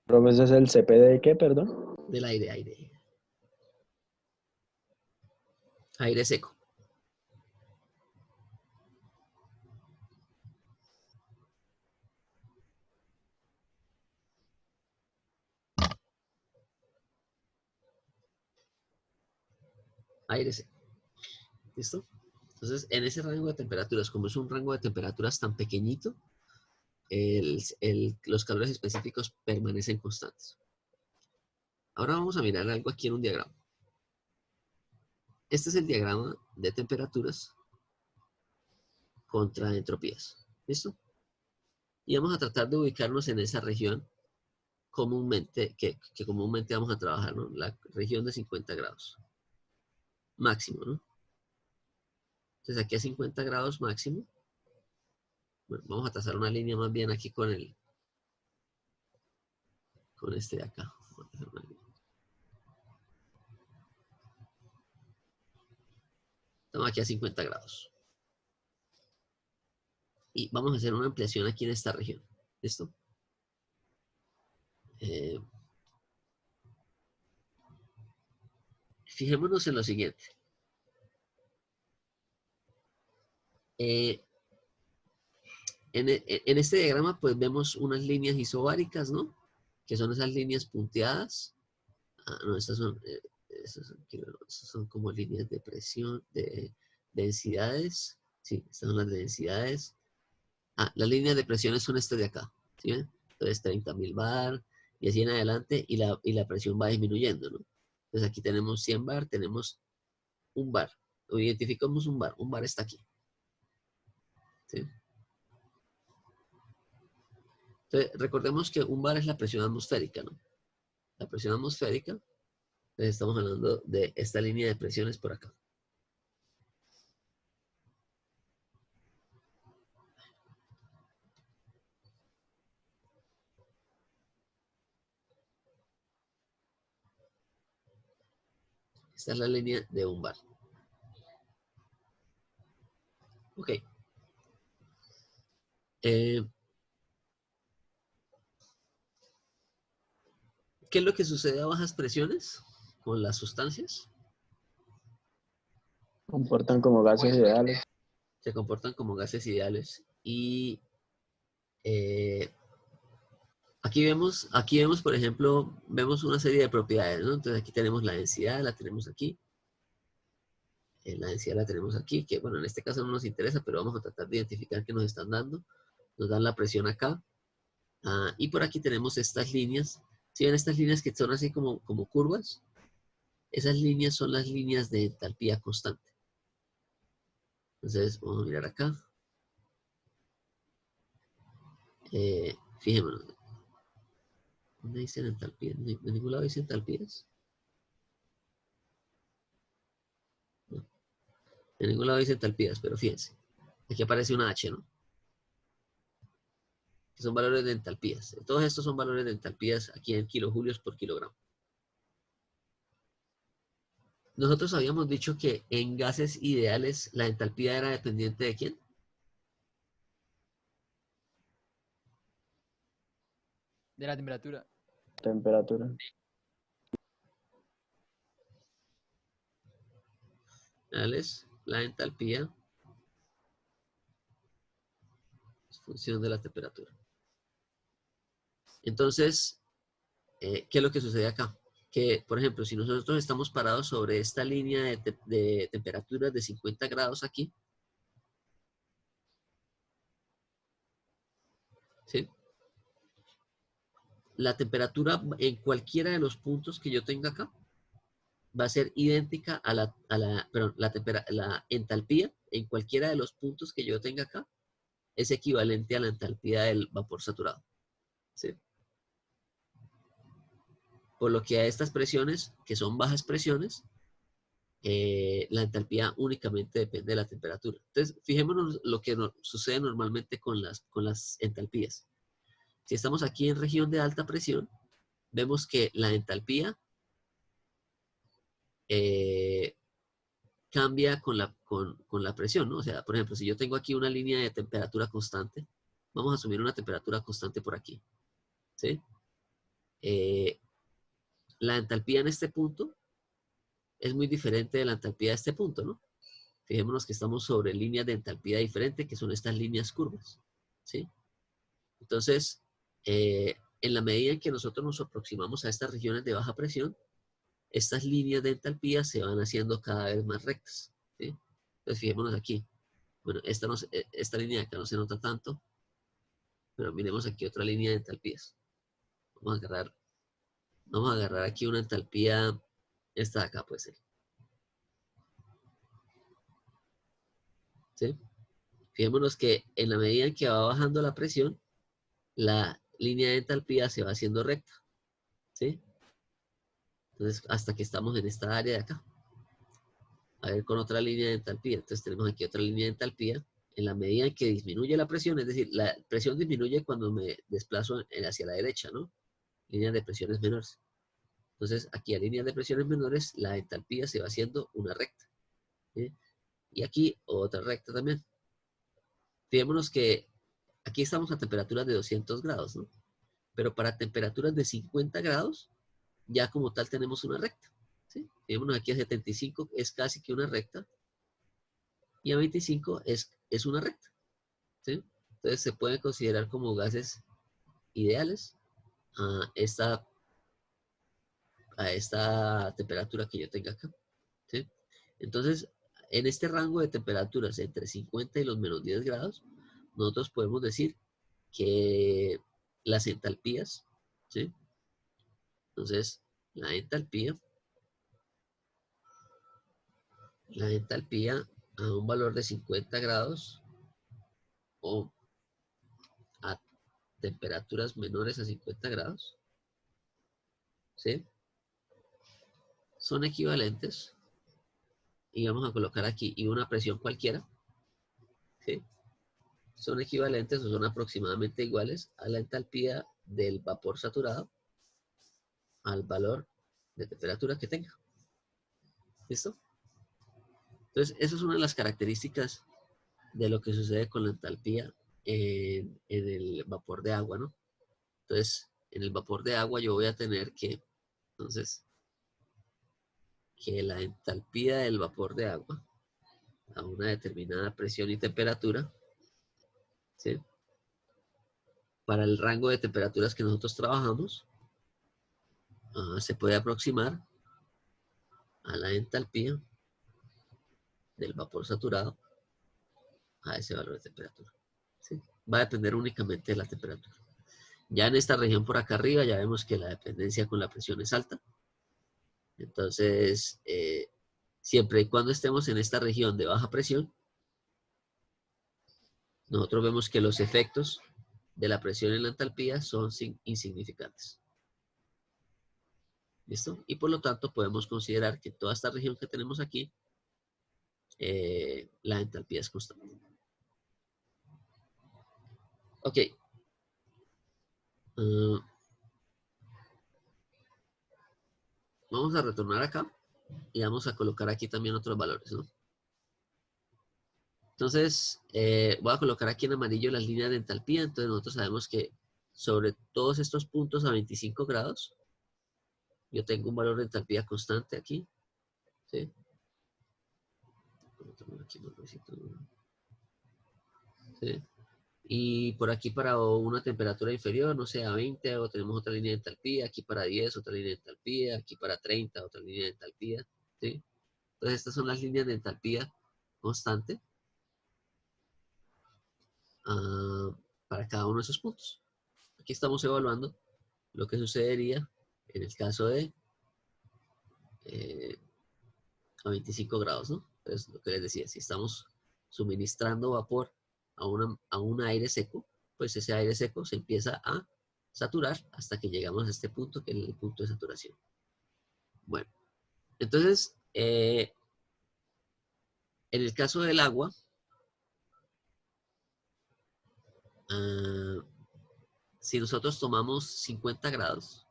Profe, ¿ese es el CP de qué, perdón? Del aire. Aire seco. Aire seco. ¿Listo? Entonces, en ese rango de temperaturas, como es un rango de temperaturas tan pequeñito, los calores específicos permanecen constantes. Ahora vamos a mirar algo aquí en un diagrama. Este es el diagrama de temperaturas contra entropías. ¿Listo? Y vamos a tratar de ubicarnos en esa región comúnmente, que comúnmente vamos a trabajar, ¿no? La región de 50 grados. Máximo, ¿no? Entonces aquí a 50 grados máximo. Bueno, vamos a trazar una línea más bien aquí con este de acá. Estamos aquí a 50 grados. y vamos a hacer una ampliación aquí en esta región. ¿Listo? Fijémonos en lo siguiente. En este diagrama pues vemos unas líneas isobáricas, ¿no? Que son esas líneas punteadas. No, estas son como líneas de presión, de densidades. Sí, estas son las densidades. Las líneas de presiones son estas de acá. ¿Sí ven? Entonces 30.000 bar y así en adelante y la presión va disminuyendo, ¿no? Entonces aquí tenemos 100 bar, tenemos un bar. O identificamos un bar está aquí. ¿Sí? Entonces, recordemos que un bar es la presión atmosférica, ¿no? La presión atmosférica, entonces estamos hablando de esta línea de presiones por acá. Esta es la línea de un bar. Ok. ¿Qué es lo que sucede a bajas presiones con las sustancias? Comportan como gases ideales. Se comportan como gases ideales. Y aquí vemos, por ejemplo, vemos una serie de propiedades, ¿no? Entonces aquí tenemos la densidad, la tenemos aquí. La densidad la tenemos aquí, que bueno, en este caso no nos interesa, pero vamos a tratar de identificar qué nos están dando. Nos dan la presión acá. Y por aquí tenemos estas líneas. ¿Sí ven estas líneas que son así como curvas? Esas líneas son las líneas de entalpía constante. Entonces, vamos a mirar acá. Fijémonos. ¿Dónde dicen entalpías? ¿De ningún lado dicen entalpías? No. De ningún lado dicen entalpías, pero fíjense. Aquí aparece una H, ¿no? Que son valores de entalpías. Todos estos son valores de entalpías aquí en kilojulios por kilogramo. Nosotros habíamos dicho que en gases ideales la entalpía era dependiente ¿de quién? De la temperatura. Temperatura. Ideales, la entalpía es función de la temperatura. Entonces, ¿qué es lo que sucede acá? Que, por ejemplo, si nosotros estamos parados sobre esta línea de temperaturas de 50 grados aquí, ¿sí? La temperatura en cualquiera de los puntos que yo tenga acá va a ser idéntica a la entalpía en cualquiera de los puntos que yo tenga acá es equivalente a la entalpía del vapor saturado. ¿Sí? Por lo que a estas presiones, que son bajas presiones, la entalpía únicamente depende de la temperatura. Entonces, fijémonos lo que sucede normalmente con las entalpías. Si estamos aquí en región de alta presión, vemos que la entalpía cambia con la presión, ¿no? O sea, por ejemplo, si yo tengo aquí una línea de temperatura constante, vamos a asumir una temperatura constante por aquí, ¿sí? La entalpía en este punto es muy diferente de la entalpía de este punto, ¿no? Fijémonos que estamos sobre líneas de entalpía diferente, que son estas líneas curvas, ¿sí? Entonces, en la medida en que nosotros nos aproximamos a estas regiones de baja presión, estas líneas de entalpía se van haciendo cada vez más rectas, ¿sí? Entonces, fijémonos aquí. Bueno, esta línea de acá no se nota tanto, pero miremos aquí otra línea de entalpías. Vamos a agarrar aquí una entalpía, esta de acá puede ser. ¿Sí? Fijémonos que en la medida en que va bajando la presión, la línea de entalpía se va haciendo recta. ¿Sí? Entonces, hasta que estamos en esta área de acá. A ver, con otra línea de entalpía. Entonces, tenemos aquí otra línea de entalpía. En la medida en que disminuye la presión, es decir, la presión disminuye cuando me desplazo hacia la derecha, ¿no? Líneas de presiones menores. Entonces, aquí a líneas de presiones menores, la entalpía se va haciendo una recta. ¿Sí? Y aquí otra recta también. Fijémonos que aquí estamos a temperaturas de 200 grados, ¿no? Pero para temperaturas de 50 grados, ya como tal tenemos una recta, ¿sí? Fijémonos aquí a 75 es casi que una recta, y a 25 es una recta, ¿sí? Entonces se pueden considerar como gases ideales a esta temperatura que yo tenga acá, ¿sí? Entonces, en este rango de temperaturas entre 50 y los menos 10 grados, nosotros podemos decir que las entalpías, ¿sí? Entonces, la entalpía a un valor de 50 grados o a temperaturas menores a 50 grados, ¿sí? Son equivalentes, y vamos a colocar aquí y una presión cualquiera, ¿sí? Son equivalentes o son aproximadamente iguales a la entalpía del vapor saturado al valor de temperatura que tenga. ¿Listo? Entonces, esa es una de las características de lo que sucede con la entalpía en el vapor de agua, ¿no? Entonces, en el vapor de agua yo voy a tener que, entonces, que la entalpía del vapor de agua a una determinada presión y temperatura, ¿sí? Para el rango de temperaturas que nosotros trabajamos, se puede aproximar a la entalpía del vapor saturado a ese valor de temperatura, ¿sí? Va a depender únicamente de la temperatura. Ya en esta región por acá arriba ya vemos que la dependencia con la presión es alta. Entonces, siempre y cuando estemos en esta región de baja presión, nosotros vemos que los efectos de la presión en la entalpía son insignificantes. ¿Listo? Y por lo tanto podemos considerar que toda esta región que tenemos aquí, la entalpía es constante. Ok. Vamos a retornar acá y vamos a colocar aquí también otros valores, ¿no? Entonces, voy a colocar aquí en amarillo las líneas de entalpía. Entonces nosotros sabemos que sobre todos estos puntos a 25 grados, yo tengo un valor de entalpía constante aquí, ¿sí? ¿Sí? Y por aquí para una temperatura inferior, no sé, a 20, o tenemos otra línea de entalpía, aquí para 10, otra línea de entalpía, aquí para 30, otra línea de entalpía, ¿sí? Entonces estas son las líneas de entalpía constante para cada uno de esos puntos. Aquí estamos evaluando lo que sucedería en el caso de a 25 grados, ¿no? Entonces, lo que les decía, si estamos suministrando vapor a un aire seco, pues ese aire seco se empieza a saturar hasta que llegamos a este punto, que es el punto de saturación. Bueno, entonces, en el caso del agua, si nosotros tomamos 50 grados,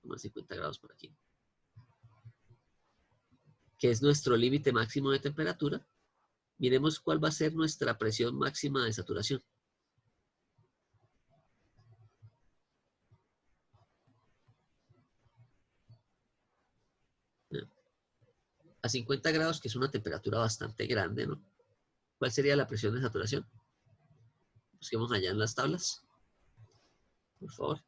tomamos 50 grados por aquí, que es nuestro límite máximo de temperatura, miremos cuál va a ser nuestra presión máxima de saturación. A 50 grados, que es una temperatura bastante grande, ¿no? ¿Cuál sería la presión de saturación? Busquemos allá en las tablas, por favor.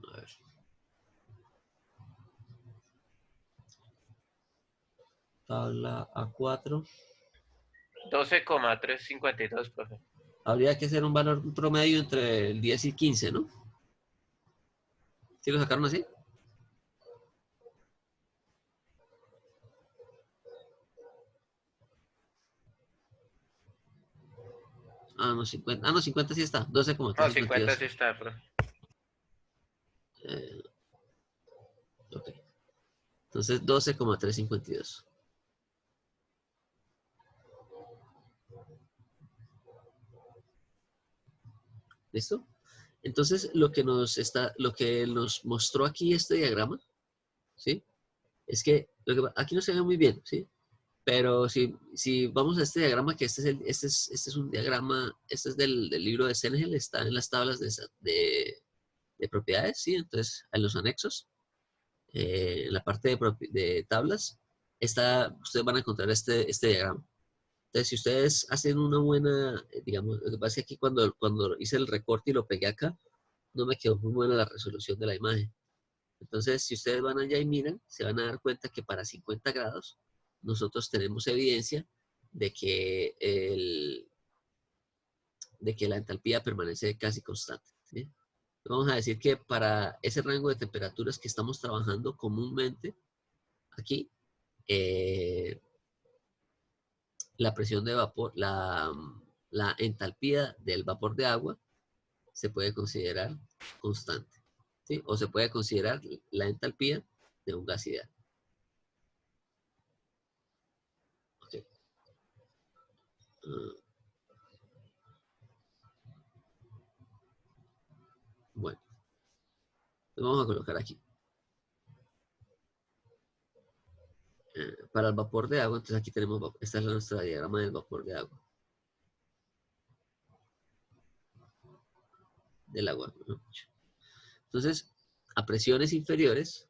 A ver. Tabla A4. 12,352, profe. Habría que hacer un valor promedio entre el 10 y 15, ¿no? ¿Sí lo sacaron así? Ah, no, 50. Ah, no, 50 sí está. 12,352. No, 50 sí está, profe. Ok. Entonces 12,352. ¿Listo? Entonces lo que nos mostró aquí este diagrama, ¿sí? Es que, aquí no se ve muy bien, ¿sí? Pero si vamos a este diagrama, que este es un diagrama, este es del libro de Sengel, está en las tablas de propiedades, ¿sí? Entonces, en los anexos, en la parte de tablas, ustedes van a encontrar este diagrama. Entonces, si ustedes hacen una buena, digamos, lo que pasa es que aquí cuando hice el recorte y lo pegué acá, no me quedó muy buena la resolución de la imagen. Entonces, si ustedes van allá y miran, se van a dar cuenta que para 50 grados nosotros tenemos evidencia de que, de que la entalpía permanece casi constante, ¿sí? Vamos a decir que para ese rango de temperaturas que estamos trabajando comúnmente aquí, la presión de vapor, la entalpía del vapor de agua se puede considerar constante, ¿sí? O se puede considerar la entalpía de un gas ideal. Okay. Bueno, lo vamos a colocar aquí. Para el vapor de agua, entonces aquí tenemos, esta es nuestra diagrama del vapor de agua. Del agua, ¿no? Entonces, a presiones inferiores,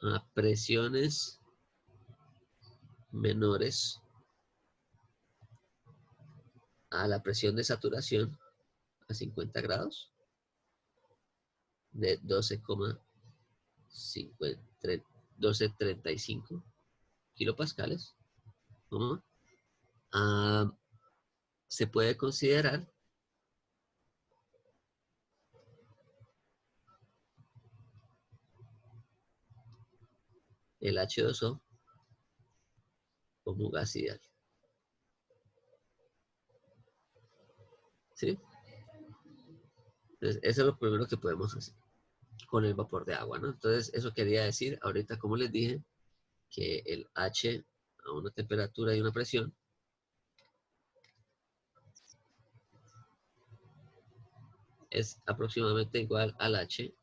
a presiones menores a la presión de saturación a 50 grados de 12,35 kilopascales, ¿no? Se puede considerar el H2O como gas ideal. ¿Sí? Entonces, eso es lo primero que podemos hacer con el vapor de agua, ¿no? Entonces, eso quería decir, ahorita como les dije, que el H a una temperatura y una presión es aproximadamente igual al H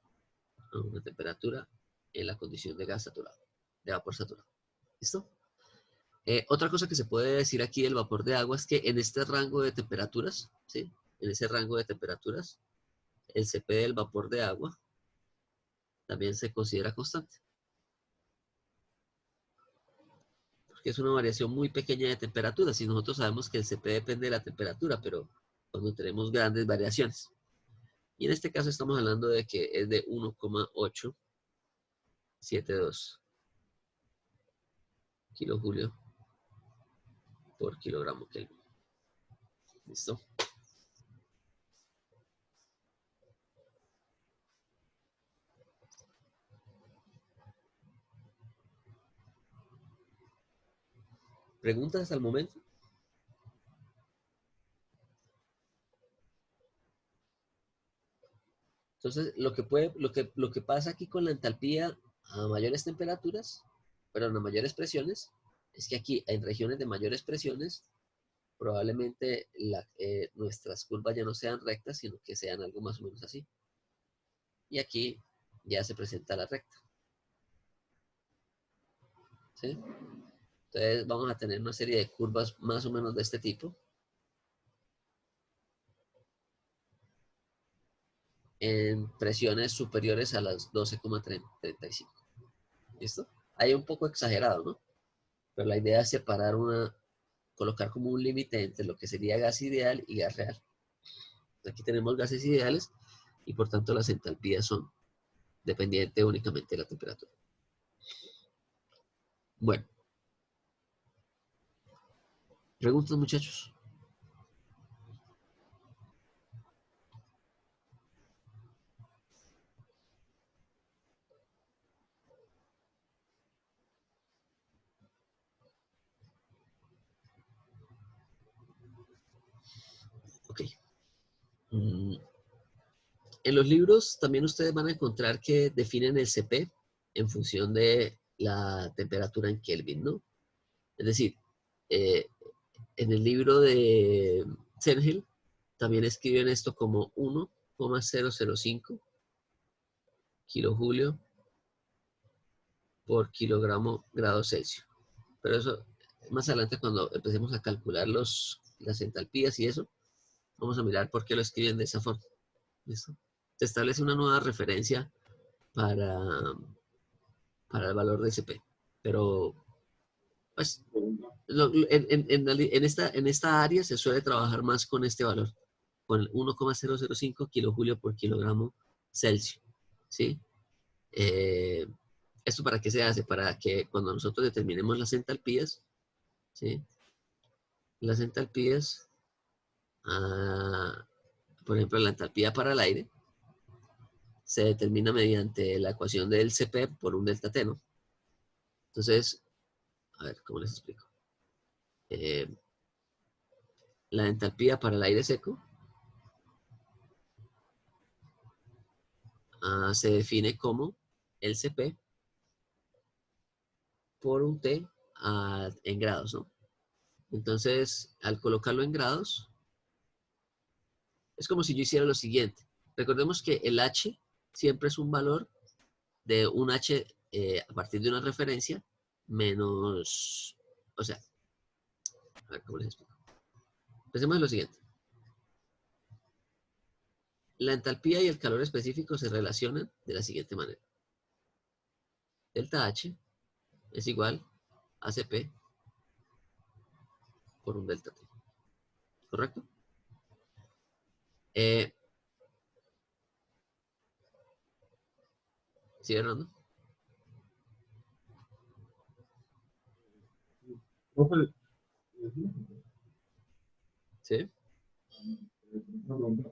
a una temperatura en la condición de gas saturado, de vapor saturado. ¿Listo? Otra cosa que se puede decir aquí del vapor de agua es que en este rango de temperaturas, ¿sí? En ese rango de temperaturas, el CP del vapor de agua también se considera constante. Porque es una variación muy pequeña de temperatura. Si nosotros sabemos que el CP depende de la temperatura, pero cuando tenemos grandes variaciones. Y en este caso estamos hablando de que es de 1,872 kilojulio por kilogramo Kelvin. ¿Listo? ¿Preguntas hasta el momento? Entonces, lo que pasa aquí con la entalpía a mayores temperaturas, pero a mayores presiones, es que aquí en regiones de mayores presiones, probablemente nuestras curvas ya no sean rectas, sino que sean algo más o menos así. Y aquí ya se presenta la recta. ¿Sí? Entonces vamos a tener una serie de curvas más o menos de este tipo. En presiones superiores a las 12,35. ¿Listo? Ahí un poco exagerado, ¿no? Pero la idea es colocar como un límite entre lo que sería gas ideal y gas real. Aquí tenemos gases ideales y por tanto las entalpías son dependientes únicamente de la temperatura. Bueno. ¿Preguntas, muchachos? Ok. En los libros también ustedes van a encontrar que definen el CP en función de la temperatura en Kelvin, ¿no? Es decir, eh, en el libro de Zengel también escriben esto como 1,005 kilojulio por kilogramo grado Celsius. Pero eso, más adelante cuando empecemos a calcular las entalpías y eso, vamos a mirar por qué lo escriben de esa forma. ¿Listo? Se establece una nueva referencia para el valor de CP. Pero, pues, en esta área se suele trabajar más con este valor, con el 1,005 kilojulio por kilogramo Celsius. ¿Sí? ¿Esto para qué se hace? Para que cuando nosotros determinemos las entalpías, ¿sí? Las entalpías, por ejemplo, la entalpía para el aire, se determina mediante la ecuación del CP por un delta T, ¿no? Entonces, a ver, ¿cómo les explico? La entalpía para el aire seco se define como el CP por un T en grados, ¿no? Entonces, al colocarlo en grados, es como si yo hiciera lo siguiente. Recordemos que el H siempre es un valor de un H a partir de una referencia menos, o sea, a ver cómo les explico. Pensemos en lo siguiente. La entalpía y el calor específico se relacionan de la siguiente manera. Delta H es igual a CP por un delta T. ¿Correcto? ¿Sigue hablando? Profe, ¿Sí? una pregunta,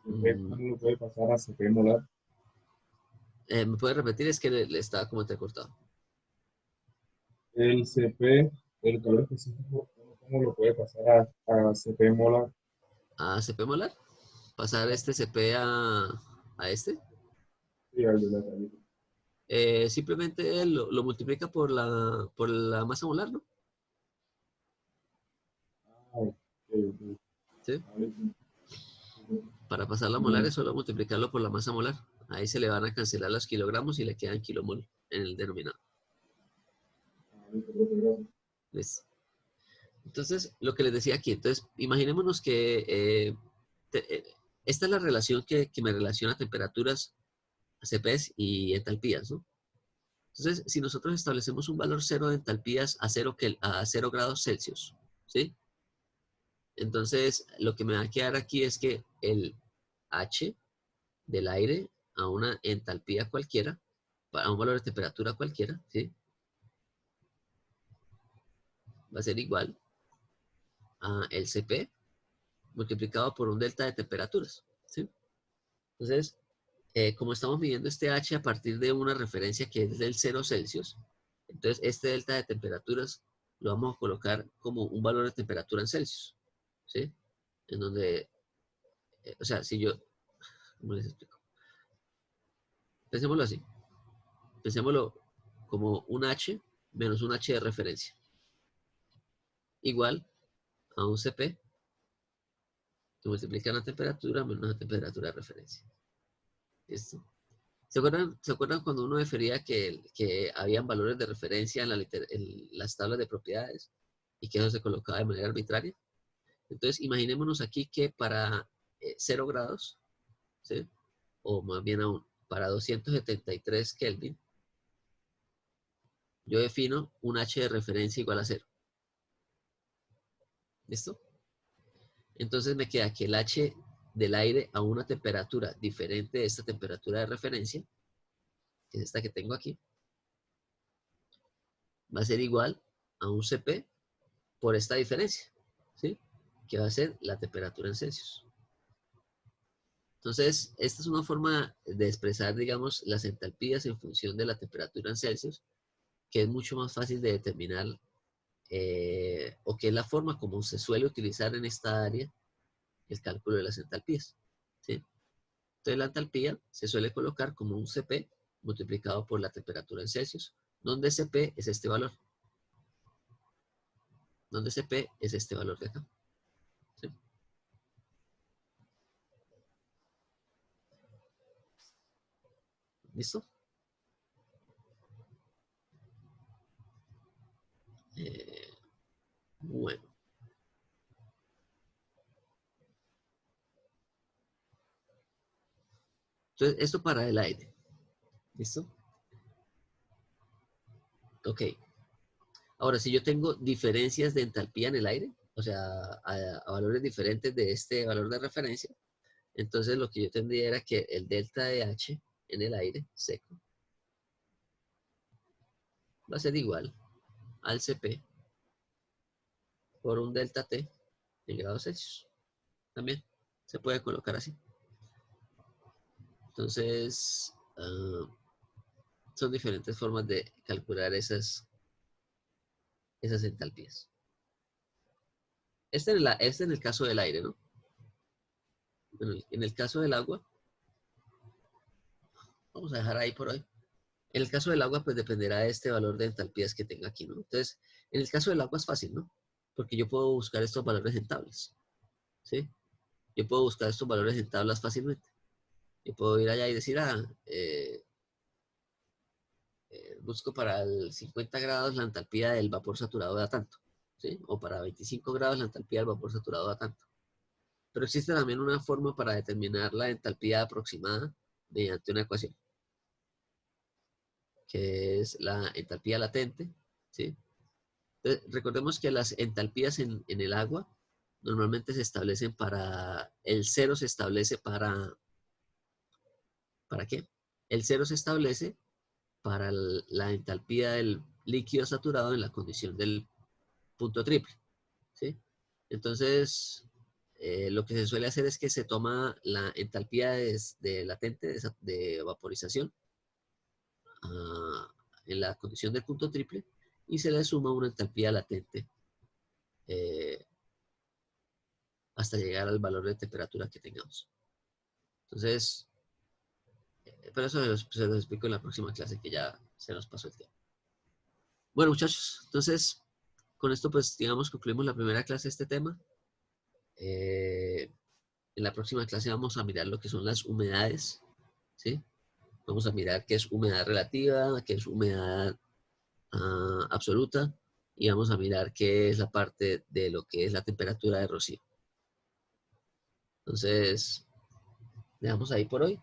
¿cómo lo puede pasar a CP molar? ¿Me puede repetir? Es que le estaba como entrecortado. El CP, el calor específico, ¿cómo lo puede pasar a CP molar? ¿A CP molar? ¿Pasar este CP a este? Sí, al de la salida. Simplemente lo multiplica por la masa molar, ¿no? Ok, ok. ¿Sí? Vale, sí. Para pasar la molar es solo multiplicarlo por la masa molar. Ahí se le van a cancelar los kilogramos y le quedan kilomol en el denominador. Listo, profe, gracias. ¿Listo? Entonces, lo que les decía aquí, entonces, imaginémonos que esta es la relación que me relaciona temperaturas, CPs y entalpías, ¿no? Entonces, si nosotros establecemos un valor cero de entalpías a 0 grados Celsius, ¿sí? Entonces, lo que me va a quedar aquí es que el H del aire a una entalpía cualquiera, a un valor de temperatura cualquiera, ¿sí? Va a ser igual a el CP multiplicado por un delta de temperaturas, ¿sí? Entonces, como estamos midiendo este H a partir de una referencia que es del 0 Celsius, entonces este delta de temperaturas lo vamos a colocar como un valor de temperatura en Celsius, ¿sí? En donde, o sea, si yo, ¿cómo les explico? Pensémoslo así. Pensémoslo como un H menos un H de referencia. Igual a un CP que multiplica la temperatura menos la temperatura de referencia. ¿Listo? ¿Se acuerdan cuando uno refería que habían valores de referencia en las tablas de propiedades y que eso se colocaba de manera arbitraria? Entonces, imaginémonos aquí que para 0 grados, ¿sí? O más bien aún, para 273 Kelvin, yo defino un H de referencia igual a 0. ¿Listo? Entonces me queda que el H del aire a una temperatura diferente de esta temperatura de referencia, que es esta que tengo aquí, va a ser igual a un CP por esta diferencia, ¿sí? Que va a ser la temperatura en Celsius. Entonces, esta es una forma de expresar, digamos, las entalpías en función de la temperatura en Celsius, que es mucho más fácil de determinar, o que es la forma como se suele utilizar en esta área el cálculo de las entalpías, ¿sí? Entonces la entalpía se suele colocar como un Cp multiplicado por la temperatura en Celsius, donde Cp es este valor. Donde Cp es este valor de acá. ¿Sí? ¿Listo? Bueno. Entonces, esto para el aire. ¿Listo? Ok. Ahora, si yo tengo diferencias de entalpía en el aire, o sea, a valores diferentes de este valor de referencia, entonces lo que yo tendría era que el delta de H en el aire seco va a ser igual al Cp por un delta T en grados Celsius. También se puede colocar así. Entonces, son diferentes formas de calcular esas entalpías. Este en el caso del aire, ¿no? En el caso del agua, vamos a dejar ahí por hoy. En el caso del agua, pues dependerá de este valor de entalpías que tenga aquí, ¿no? Entonces, en el caso del agua es fácil, ¿no? Porque yo puedo buscar estos valores en tablas, ¿sí? Yo puedo buscar estos valores en tablas fácilmente. Yo puedo ir allá y decir, busco para el 50 grados la entalpía del vapor saturado da tanto, ¿sí? O para 25 grados la entalpía del vapor saturado da tanto. Pero existe también una forma para determinar la entalpía aproximada mediante una ecuación, que es la entalpía latente, ¿sí? Entonces, recordemos que las entalpías en el agua normalmente se establecen para, el cero se establece ¿para qué? El cero se establece para la entalpía del líquido saturado en la condición del punto triple, ¿sí? Entonces, lo que se suele hacer es que se toma la entalpía de latente de vaporización en la condición del punto triple y se le suma una entalpía latente hasta llegar al valor de temperatura que tengamos. Entonces, pero eso se los explico en la próxima clase, que ya se nos pasó el tiempo. Bueno, muchachos, entonces, con esto pues, digamos, concluimos la primera clase de este tema. En la próxima clase vamos a mirar lo que son las humedades, ¿sí? Vamos a mirar qué es humedad relativa, qué es humedad absoluta, y vamos a mirar qué es la parte de lo que es la temperatura de rocío. Entonces, dejamos ahí por hoy.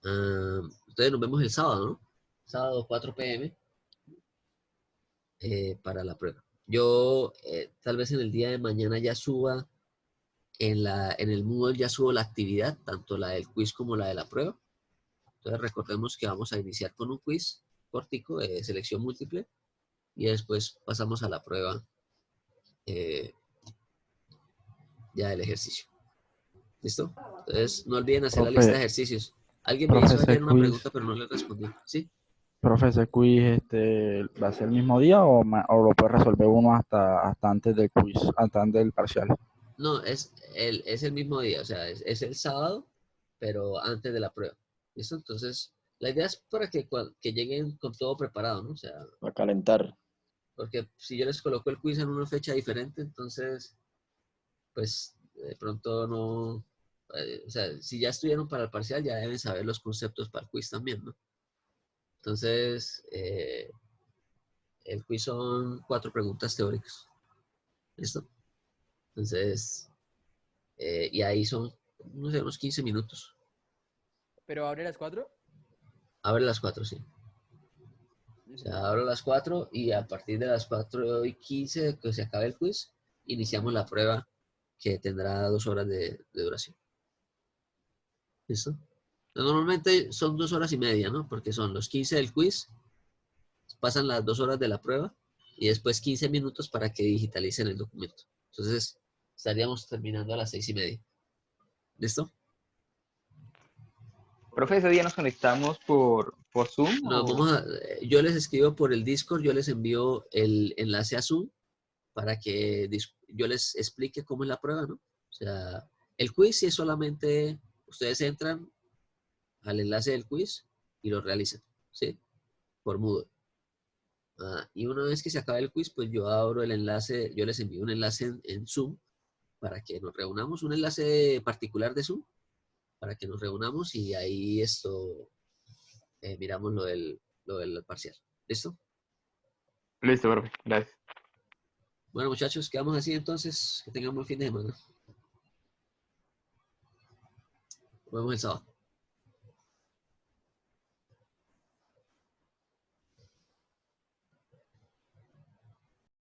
Entonces nos vemos el sábado, ¿no? Sábado 4 p.m. Para la prueba. Yo tal vez en el día de mañana ya suba, en el Moodle ya subo la actividad, tanto la del quiz como la de la prueba. Entonces recordemos que vamos a iniciar con un quiz cortico de selección múltiple y después pasamos a la prueba ya del ejercicio. ¿Listo? Entonces no olviden hacer la lista de ejercicios. Alguien me hizo ayer una pregunta pero no le respondí. ¿Sí? Profe, ese quiz ¿va a ser el mismo día o lo puede resolver uno hasta antes del quiz, hasta antes del parcial? No, es el mismo día, o sea, es el sábado, pero antes de la prueba. ¿Listo? Entonces, la idea es para que lleguen con todo preparado, ¿no? O sea, para calentar. porque si yo les coloco el quiz en una fecha diferente, entonces, pues, de pronto no... o sea, si ya estudiaron para el parcial, ya deben saber los conceptos para el quiz también, ¿no? Entonces, el quiz son 4 preguntas teóricas. ¿Listo? Entonces, y ahí son, no sé, unos 15 minutos. ¿Pero abre las 4? Abre las 4, sí. O sea, abro las 4 y a partir de las 4:15 que se acabe el quiz, iniciamos la prueba que tendrá 2 horas de duración. ¿Listo? Normalmente son 2 horas y media, ¿no? Porque son los 15 del quiz, pasan las 2 horas de la prueba y después 15 minutos para que digitalicen el documento. Entonces, estaríamos terminando a las 6:30. ¿Listo? Profe, ese día nos conectamos por Zoom. No, yo les escribo por el Discord, yo les envío el enlace a Zoom para que yo les explique cómo es la prueba, ¿no? O sea, El quiz sí es solamente, ustedes entran al enlace del quiz y lo realizan, ¿sí? Por Moodle. Y una vez que se acabe el quiz, pues yo abro el enlace, yo les envío un enlace en Zoom para que nos reunamos, un enlace particular de Zoom, para que nos reunamos y ahí miramos lo del parcial. ¿Listo? Listo, profe. Gracias. Bueno, muchachos, quedamos así entonces. Que tengan buen fin de semana. Nos vemos el sábado.